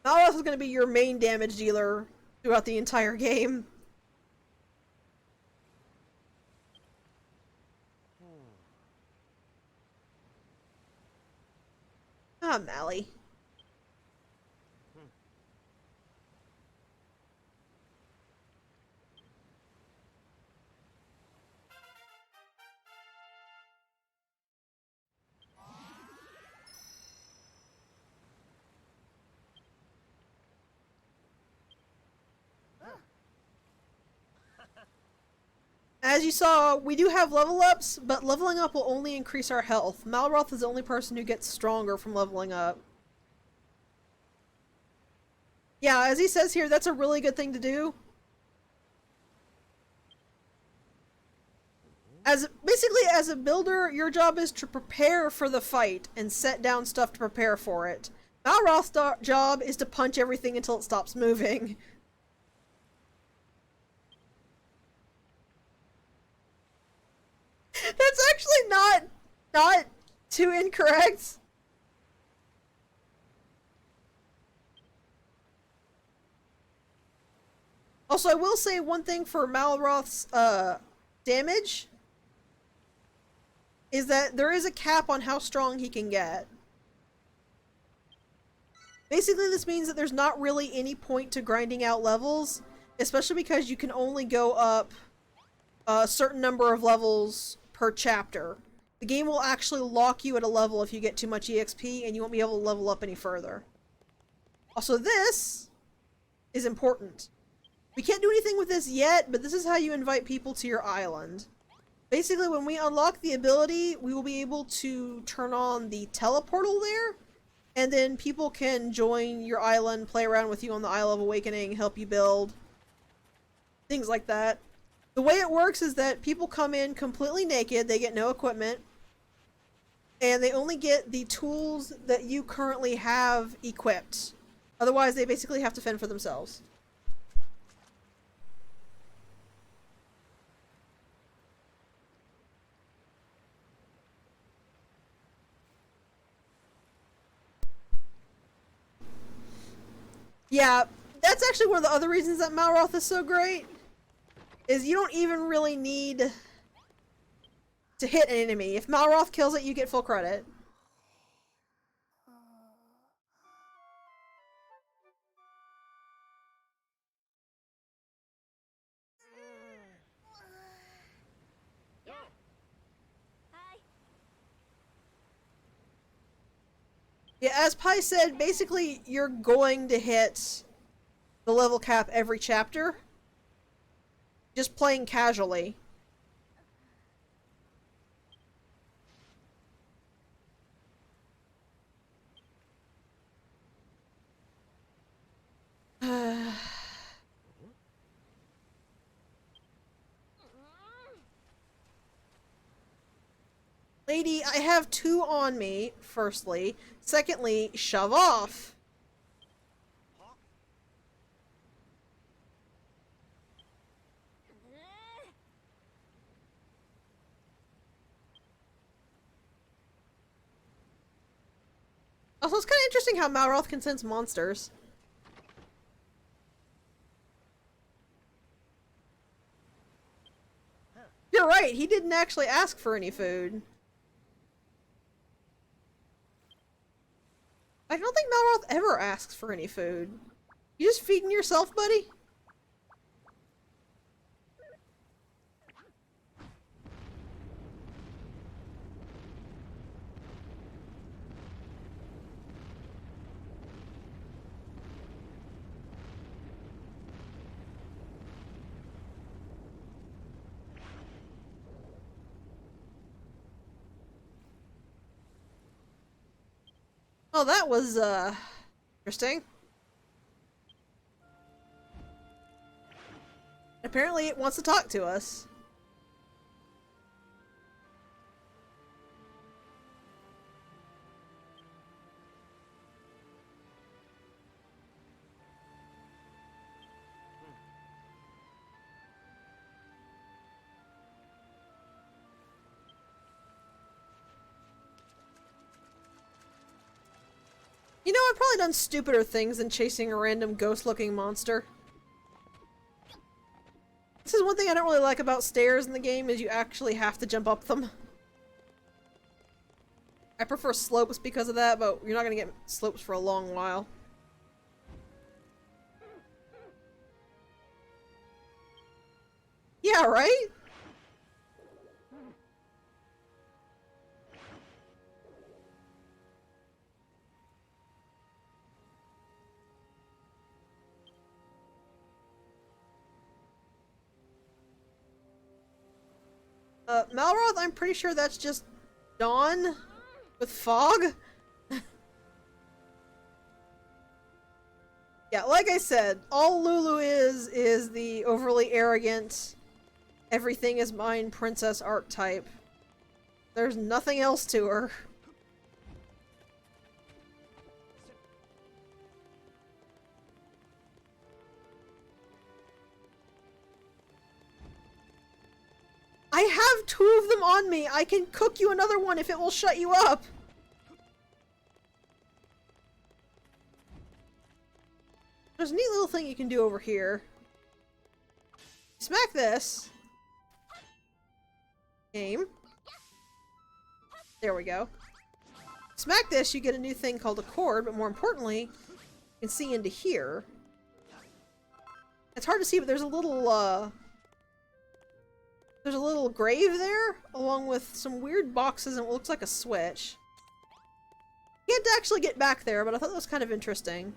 Malroth is going to be your main damage dealer throughout the entire game. Ah, Mally. As you saw, we do have level ups, but leveling up will only increase our health. Malroth is the only person who gets stronger from leveling up. Yeah, as he says here, that's a really good thing to do. Basically, as a builder, your job is to prepare for the fight and set down stuff to prepare for it. Malroth's job is to punch everything until it stops moving. That's actually not too incorrect. Also, I will say one thing for Malroth's damage is that there is a cap on how strong he can get. Basically, this means that there's not really any point to grinding out levels, especially because you can only go up a certain number of levels per chapter. The game will actually lock you at a level if you get too much EXP, and you won't be able to level up any further. Also, this is important. We can't do anything with this yet, but this is how you invite people to your island. Basically, when we unlock the ability, we will be able to turn on the teleportal there, and then people can join your island, play around with you on the Isle of Awakening, help you build, things like that. The way it works is that people come in completely naked, they get no equipment, and they only get the tools that you currently have equipped. Otherwise, they basically have to fend for themselves. Yeah, that's actually one of the other reasons that Malroth is so great. Is you don't even really need to hit an enemy. If Malroth kills it, you get full credit. Yeah, as Pi said, basically you're going to hit the level cap every chapter. Just playing casually. Lady, I have 2 on me, firstly. Secondly, shove off. Also, it's kind of interesting how Malroth can sense monsters. You're right, he didn't actually ask for any food. I don't think Malroth ever asks for any food. You just feeding yourself, buddy? Oh, that was, interesting. Apparently it wants to talk to us. You know, I've probably done stupider things than chasing a random ghost-looking monster. This is one thing I don't really like about stairs in the game, is you actually have to jump up them. I prefer slopes because of that, but you're not gonna get slopes for a long while. Yeah, right? Malroth, I'm pretty sure that's just dawn with fog. Yeah, like I said, all Lulu is the overly arrogant, everything is mine princess archetype. There's nothing else to her. I have 2 of them on me! I can cook you another one if it will shut you up! There's a neat little thing you can do over here. Smack this. Game. There we go. Smack this, you get a new thing called a cord, but more importantly, you can see into here. It's hard to see, but there's a little grave there, along with some weird boxes and what looks like a switch. You can't actually get back there, but I thought that was kind of interesting.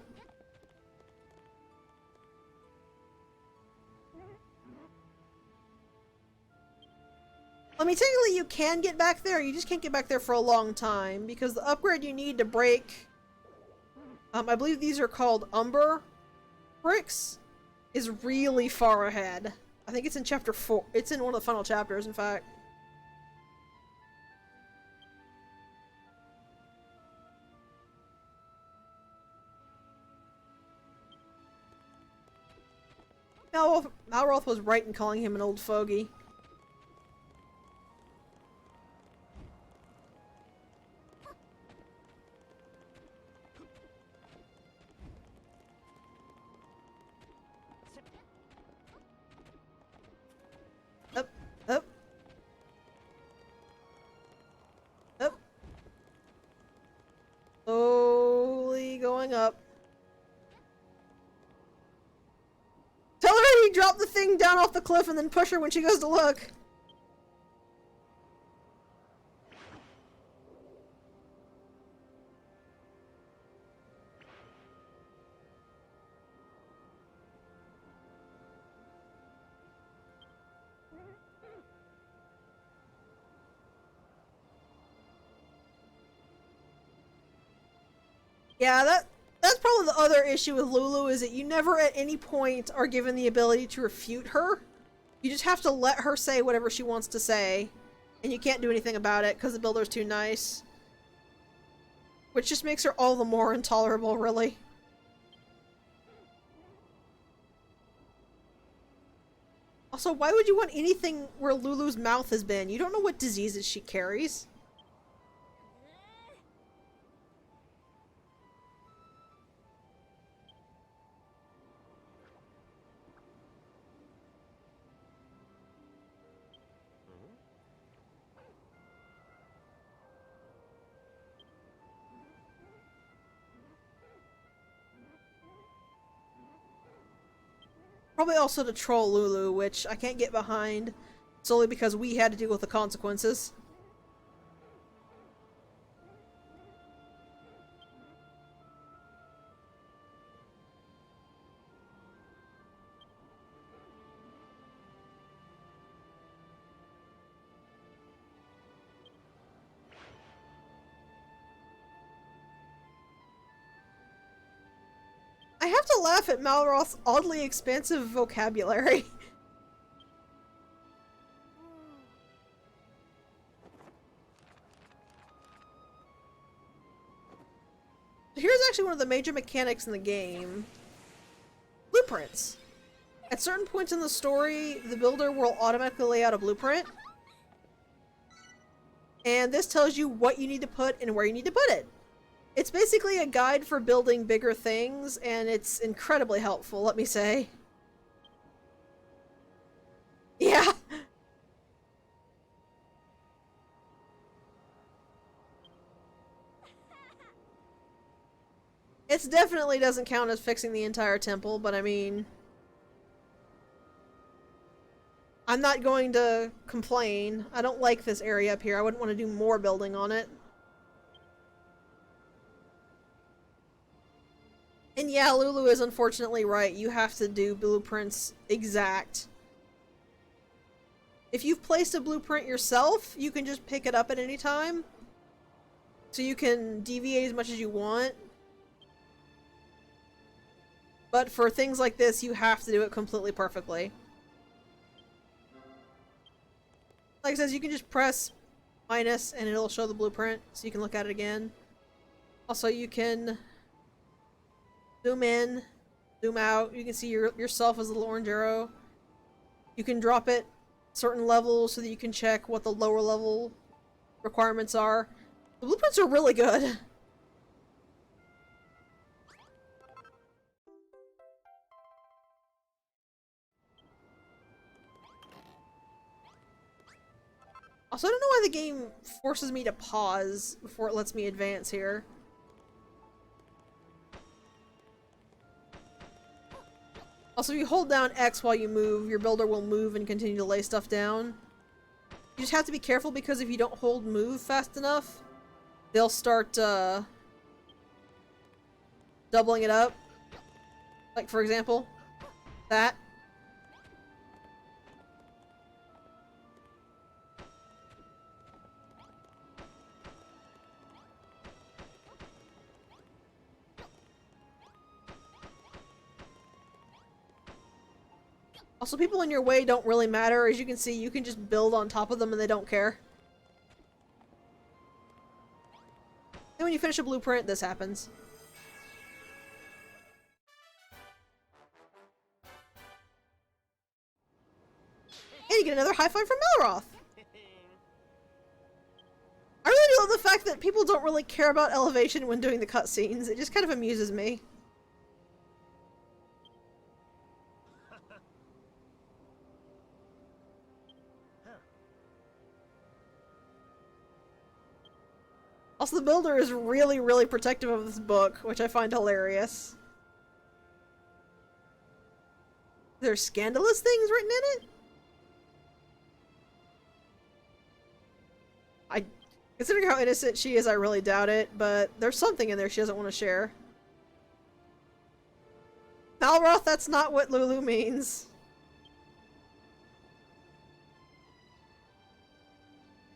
I mean, technically you can get back there, you just can't get back there for a long time, because the upgrade you need to break, I believe these are called Umber bricks, is really far ahead. I think it's in chapter 4. It's in one of the final chapters, in fact. Malroth was right in calling him an old fogey. Up, up. Up. Slowly going up. Tell her he dropped the thing down off the cliff and then push her when she goes to look. Yeah, that's probably the other issue with Lulu, is that you never at any point are given the ability to refute her. You just have to let her say whatever she wants to say, and you can't do anything about it because the builder's too nice. Which just makes her all the more intolerable, really. Also, why would you want anything where Lulu's mouth has been? You don't know what diseases she carries. Probably also to troll Lulu, which I can't get behind, solely because we had to deal with the consequences. I have to laugh at Malroth's oddly expansive vocabulary. Here's actually one of the major mechanics in the game. Blueprints. At certain points in the story, the builder will automatically lay out a blueprint. And this tells you what you need to put and where you need to put it. It's basically a guide for building bigger things, and it's incredibly helpful, let me say. Yeah. It definitely doesn't count as fixing the entire temple, but I mean, I'm not going to complain. I don't like this area up here. I wouldn't want to do more building on it. And yeah, Lulu is unfortunately right. You have to do blueprints exact. If you've placed a blueprint yourself, you can just pick it up at any time. So you can deviate as much as you want. But for things like this, you have to do it completely perfectly. Like it says, you can just press minus and it'll show the blueprint so you can look at it again. Also, you can zoom in, zoom out. You can see yourself as a little orange arrow. You can drop it certain levels so that you can check what the lower level requirements are. The blueprints are really good. Also, I don't know why the game forces me to pause before it lets me advance here. Also, if you hold down X while you move, your builder will move and continue to lay stuff down. You just have to be careful because if you don't hold move fast enough, they'll start doubling it up. Like, for example, that. Also, people in your way don't really matter. As you can see, you can just build on top of them and they don't care. Then when you finish a blueprint, this happens. And you get another high five from Malroth! I really love the fact that people don't really care about elevation when doing the cutscenes. It just kind of amuses me. Also, the builder is really, really protective of this book, which I find hilarious. There's scandalous things written in it? Considering how innocent she is, I really doubt it, but there's something in there she doesn't want to share. Malroth, that's not what Lulu means.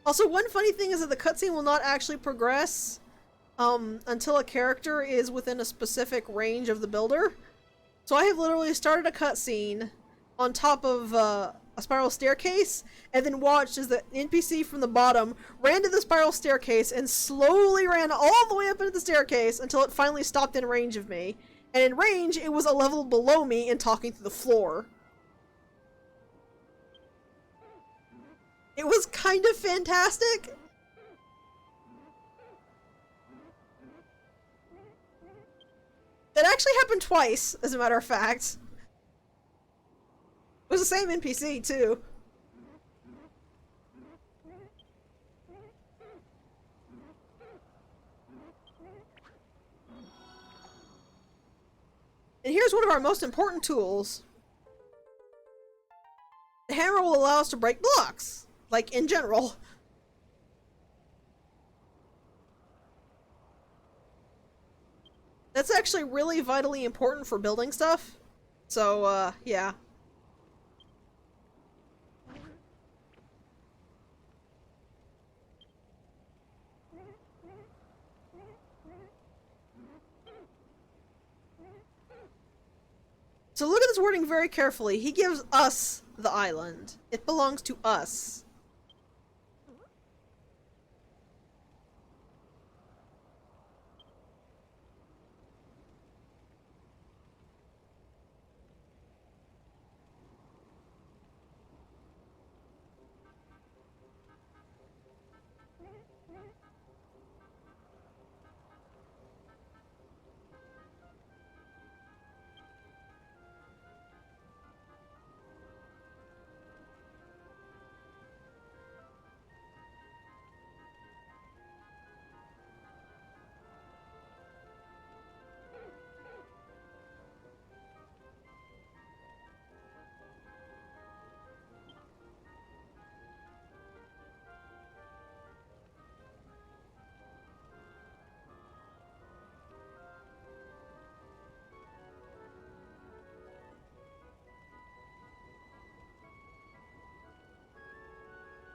Also, one funny thing is that the cutscene will not actually progress until a character is within a specific range of the builder. So I have literally started a cutscene on top of a spiral staircase, and then watched as the NPC from the bottom ran to the spiral staircase and slowly ran all the way up into the staircase until it finally stopped in range of me. And in range, it was a level below me and talking to the floor. It was kind of fantastic. That actually happened twice, as a matter of fact. It was the same NPC, too. And here's one of our most important tools. The hammer will allow us to break blocks, like in general. That's actually really vitally important for building stuff. So, yeah. So look at this wording very carefully. He gives us the island. It belongs to us.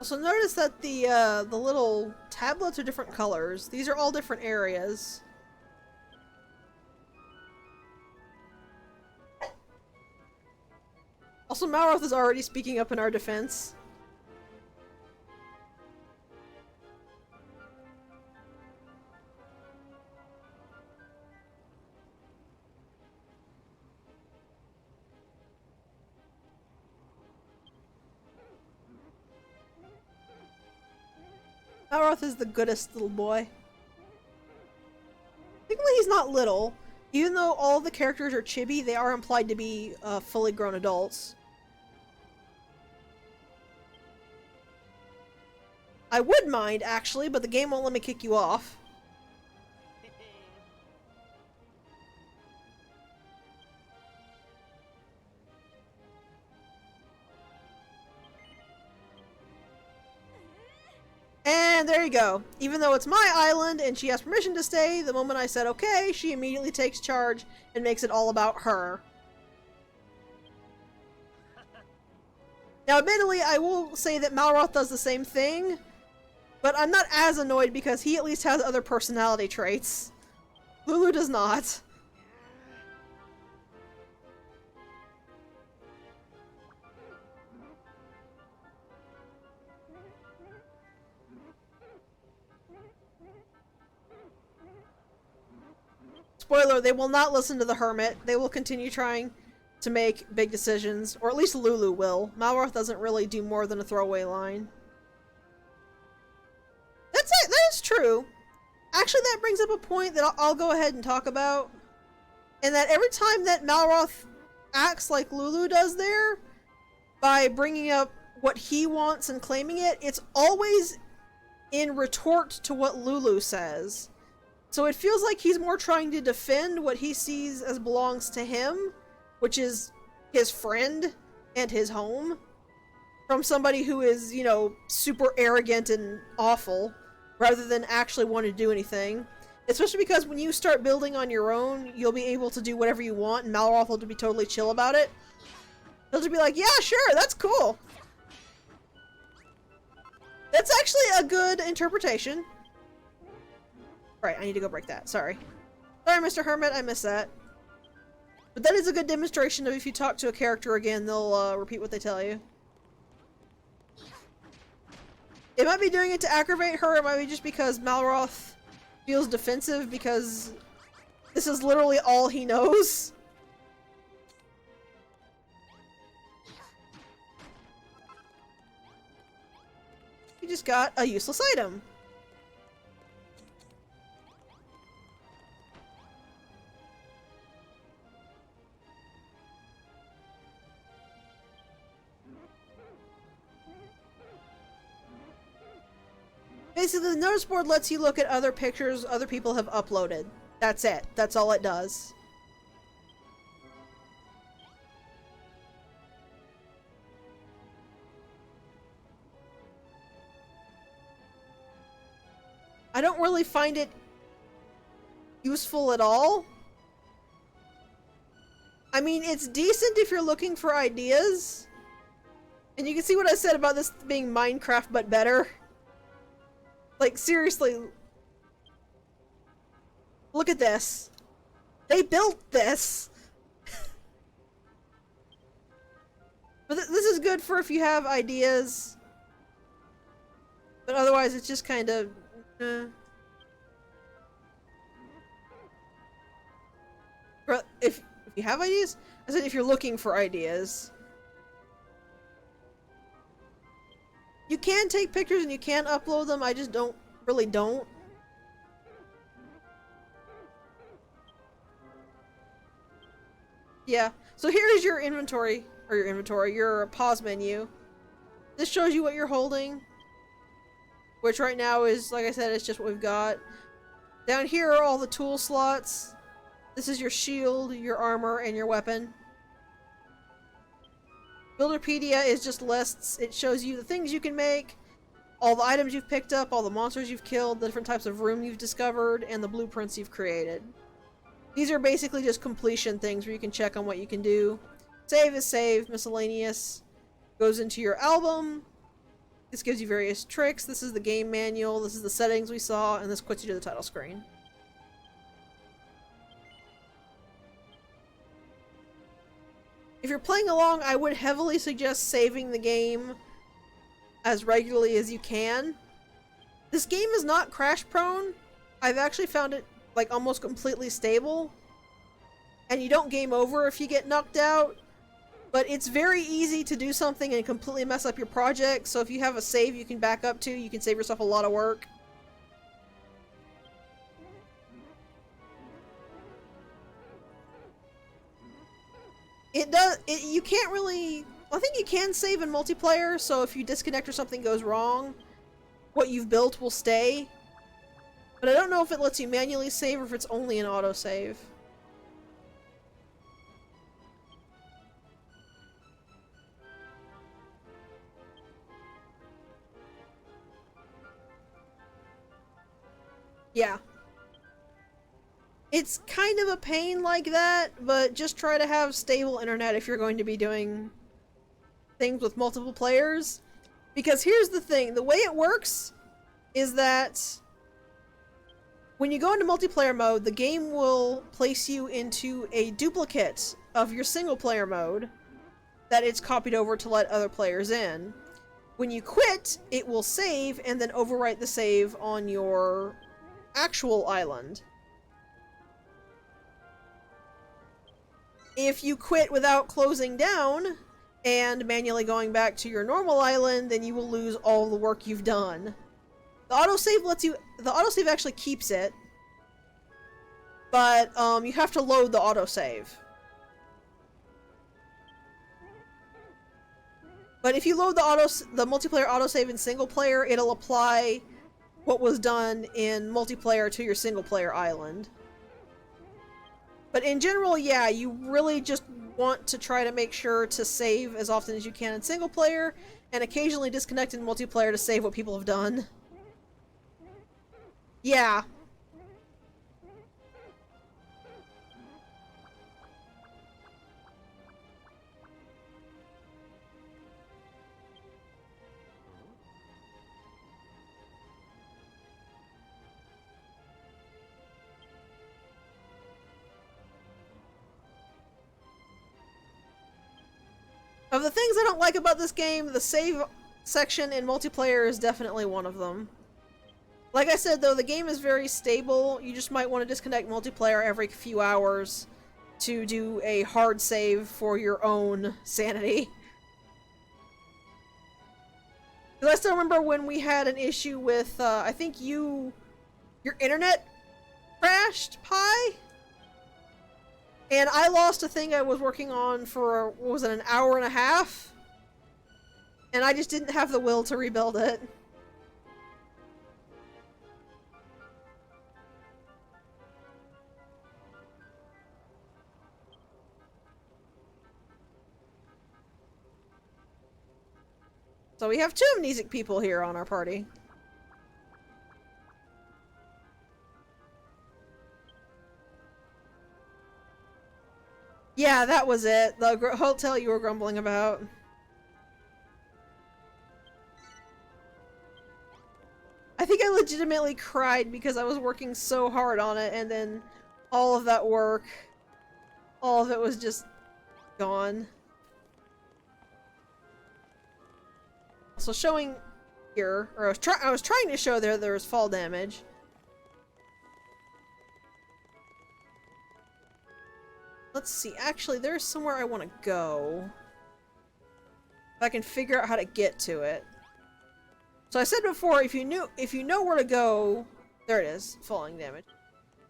Also notice that the little tablets are different colors. These are all different areas. Also, Malroth is already speaking up in our defense. Malroth is the goodest little boy. Technically, he's not little. Even though all the characters are chibi, they are implied to be fully grown adults. I would mind, actually, but the game won't let me kick you off. And there you go. Even though it's my island and she has permission to stay, the moment I said okay, she immediately takes charge and makes it all about her. Now, admittedly, I will say that Malroth does the same thing, but I'm not as annoyed because he at least has other personality traits. Lulu does not. Spoiler, they will not listen to the hermit. They will continue trying to make big decisions, or at least Lulu will. Malroth doesn't really do more than a throwaway line. That's it, that is true. Actually, that brings up a point that I'll go ahead and talk about. And that every time that Malroth acts like Lulu does there, by bringing up what he wants and claiming it, it's always in retort to what Lulu says. So it feels like he's more trying to defend what he sees as belongs to him, which is his friend and his home, from somebody who is, you know, super arrogant and awful, rather than actually want to do anything. Especially because when you start building on your own, you'll be able to do whatever you want, and Malroth will be totally chill about it. He'll just be like, yeah, sure, that's cool. That's actually a good interpretation. Right, I need to go break that. Sorry. Sorry, Mr. Hermit, I missed that. But that is a good demonstration of if you talk to a character again, they'll repeat what they tell you. It might be doing it to aggravate her, it might be just because Malroth feels defensive because this is literally all he knows. You just got a useless item. Basically, the notice board lets you look at other pictures other people have uploaded. That's it. That's all it does. I don't really find it useful at all. I mean, it's decent if you're looking for ideas. And you can see what I said about this being Minecraft but better. Like, seriously. Look at this. They built this. But this is good for if you have ideas. But otherwise, it's just kind of... If you have ideas? I said if you're looking for ideas. You can take pictures and you can upload them, I just don't don't. Yeah, so here is your inventory, or your pause menu. This shows you what you're holding, which right now is, like I said, it's just what we've got. Down here are all the tool slots. This is your shield, your armor, and your weapon. Builderpedia is just lists. It shows you the things you can make, all the items you've picked up, all the monsters you've killed, the different types of room you've discovered, and the blueprints you've created. These are basically just completion things where you can check on what you can do. Save is save, miscellaneous goes into your album. This gives you various tricks. This is the game manual, this is the settings we saw, and this puts you to the title screen. If you're playing along, I would heavily suggest saving the game as regularly as you can. This game is not crash prone. I've actually found it like almost completely stable. And you don't game over if you get knocked out. But it's very easy to do something and completely mess up your project. So if you have a save you can back up to, you can save yourself a lot of work. You can't really... I think you can save in multiplayer, so if you disconnect or something goes wrong, what you've built will stay. But I don't know if it lets you manually save or if it's only an autosave. Yeah. It's kind of a pain like that, but just try to have stable internet if you're going to be doing things with multiple players. Because here's the thing, the way it works is that when you go into multiplayer mode, the game will place you into a duplicate of your single player mode that it's copied over to let other players in. When you quit, it will save and then overwrite the save on your actual island. If you quit without closing down and manually going back to your normal island, then you will lose all the work you've done. The autosave actually keeps it, but you have to load the autosave. But if you load the multiplayer autosave in single player, it'll apply what was done in multiplayer to your single player island. But in general, yeah, you really just want to try to make sure to save as often as you can in single player, and occasionally disconnect in multiplayer to save what people have done. Yeah. Of the things I don't like about this game, the save section in multiplayer is definitely one of them. Like I said though, the game is very stable. You just might want to disconnect multiplayer every few hours to do a hard save for your own sanity. Because I still remember when we had an issue with, I think your internet crashed, Pi? And I lost a thing I was working on for, what was it, an hour and a half? And I just didn't have the will to rebuild it. So we have 2 amnesic people here on our party. Yeah, that was it. The hotel you were grumbling about. I think I legitimately cried because I was working so hard on it, and then all of that work, all of it was just gone. So showing here, or I was trying to show there was fall damage. Let's see, actually there's somewhere I want to go. If I can figure out how to get to it. So I said before, if you know where to go, there it is, falling damage.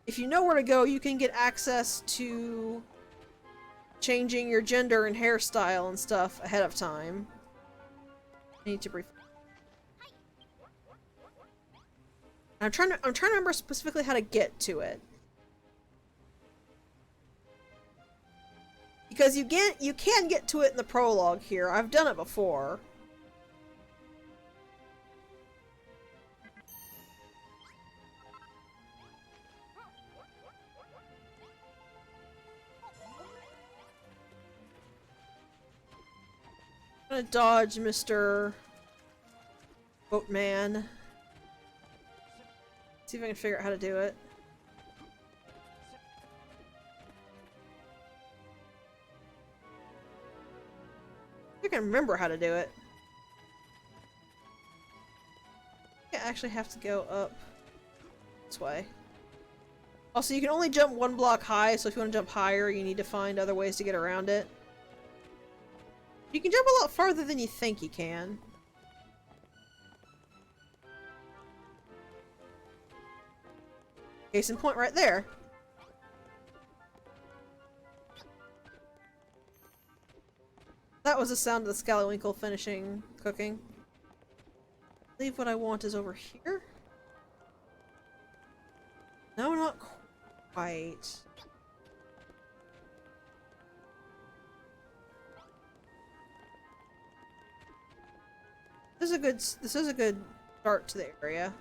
If you know where to go, you can get access to changing your gender and hairstyle and stuff ahead of time. I need to brief. I'm trying to remember specifically how to get to it. Because you can get to it in the prologue here. I've done it before. I'm gonna dodge Mr. Boatman. See if I can figure out how to do it. I can remember how to do it. I actually have to go up this way. Also, you can only jump 1 block high, so if you want to jump higher, you need to find other ways to get around it. You can jump a lot farther than you think you can. Case in point right there. That was the sound of the scallywinkle finishing cooking. I believe what I want is over here. No, not quite. This is a good start to the area.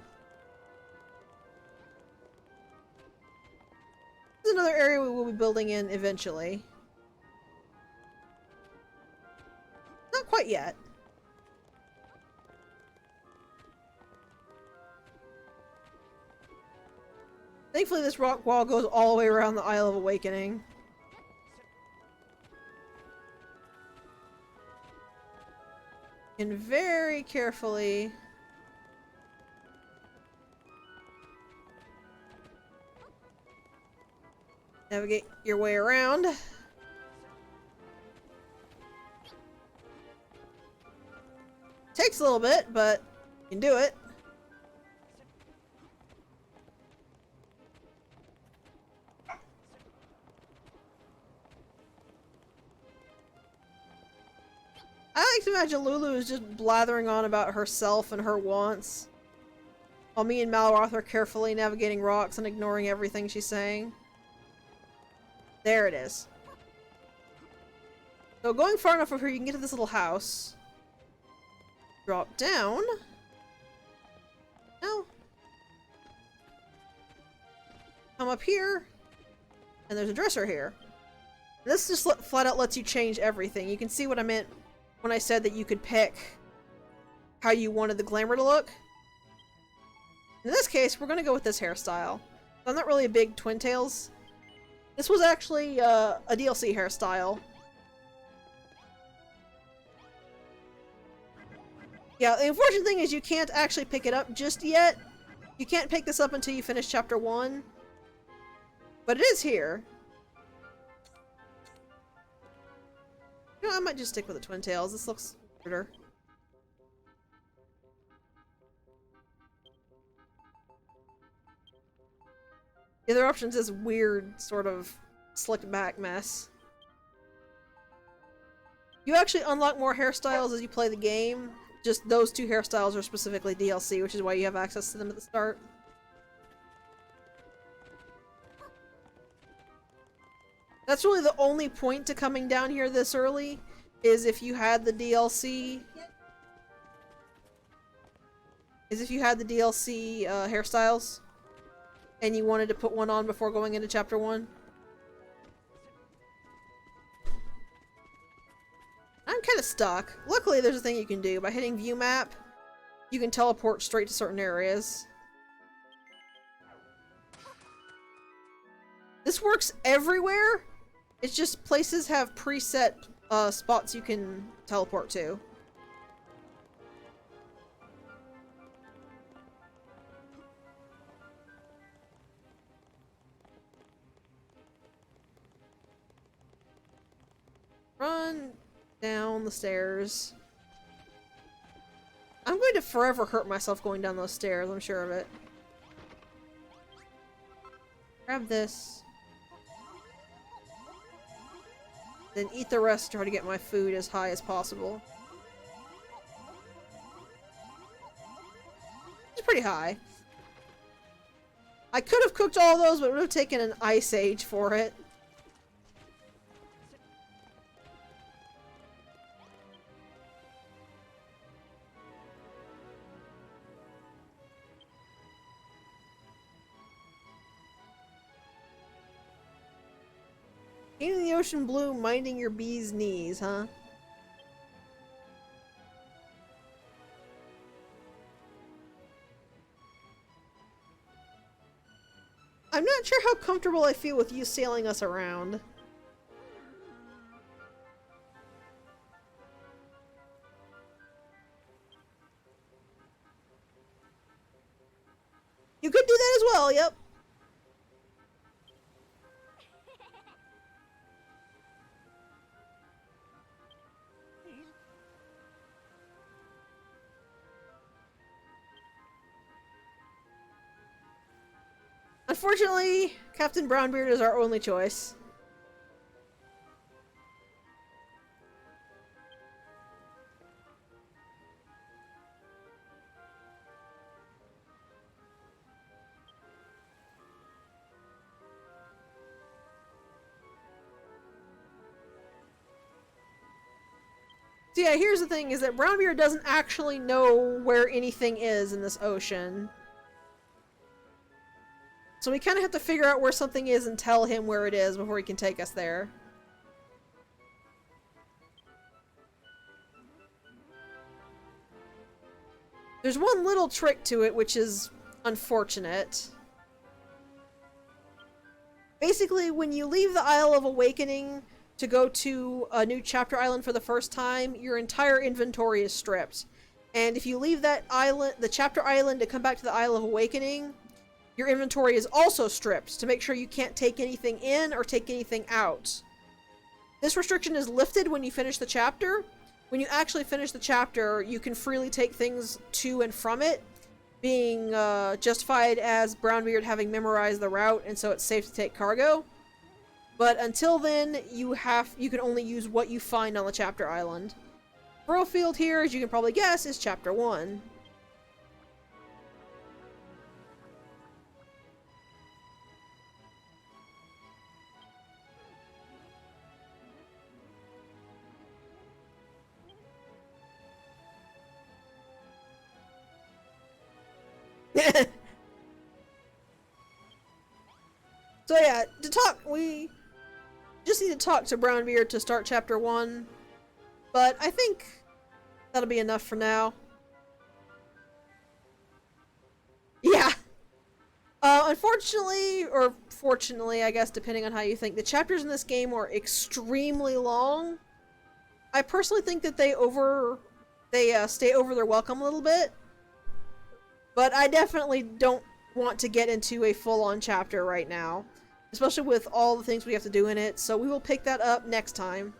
This is another area we will be building in eventually. Not quite yet. Thankfully this rock wall goes all the way around the Isle of Awakening. And very carefully navigate your way around. Takes a little bit, but you can do it. I like to imagine Lulu is just blathering on about herself and her wants, while me and Malroth are carefully navigating rocks and ignoring everything she's saying. There it is. So going far enough over here, you can get to this little house. Drop down. No. Come up here. And there's a dresser here. This just flat out lets you change everything. You can see what I meant when I said that you could pick how you wanted the glamour to look. In this case, we're gonna go with this hairstyle. I'm not really a big Twin Tails. This was actually a DLC hairstyle. Yeah, the unfortunate thing is you can't actually pick it up just yet. You can't pick this up until you finish chapter 1. But it is here. You know, I might just stick with the Twin Tails. This looks weirder. The other option's this weird, sort of slicked back mess. You actually unlock more hairstyles as you play the game. Just those 2 hairstyles are specifically DLC, which is why you have access to them at the start. That's really the only point to coming down here this early, is if you had the DLC. Hairstyles, and you wanted to put one on before going into chapter 1. I'm kind of stuck. Luckily, there's a thing you can do. By hitting view map, you can teleport straight to certain areas. This works everywhere. It's just places have preset spots you can teleport to. Run down the stairs. I'm going to forever hurt myself going down those stairs, I'm sure of it. Grab this. Then eat the rest to try to get my food as high as possible. It's pretty high. I could have cooked all those, but it would have taken an ice age for it. Painting the ocean blue, minding your bee's knees, huh? I'm not sure how comfortable I feel with you sailing us around. You could do that as well, yep. Unfortunately, Captain Brownbeard is our only choice. So yeah, here's the thing, is that Brownbeard doesn't actually know where anything is in this ocean. So we kind of have to figure out where something is and tell him where it is before he can take us there. There's one little trick to it, which is unfortunate. Basically, when you leave the Isle of Awakening to go to a new chapter island for the first time, your entire inventory is stripped. And if you leave that island, the chapter island, to come back to the Isle of Awakening, your inventory is also stripped to make sure you can't take anything in or take anything out. This restriction is lifted when you finish the chapter. When you actually finish the chapter, you can freely take things to and from it, being justified as Brownbeard having memorized the route, and so it's safe to take cargo. But until then, you can only use what you find on the chapter island. Burrowfield here, as you can probably guess, is chapter 1. So yeah, we just need to talk to Brownbeard to start chapter 1, but I think that'll be enough for now. Yeah. Unfortunately, or fortunately, I guess, depending on how you think, the chapters in this game are extremely long. I personally think that they they stay over their welcome a little bit. But I definitely don't want to get into a full-on chapter right now, especially with all the things we have to do in it, so we will pick that up next time.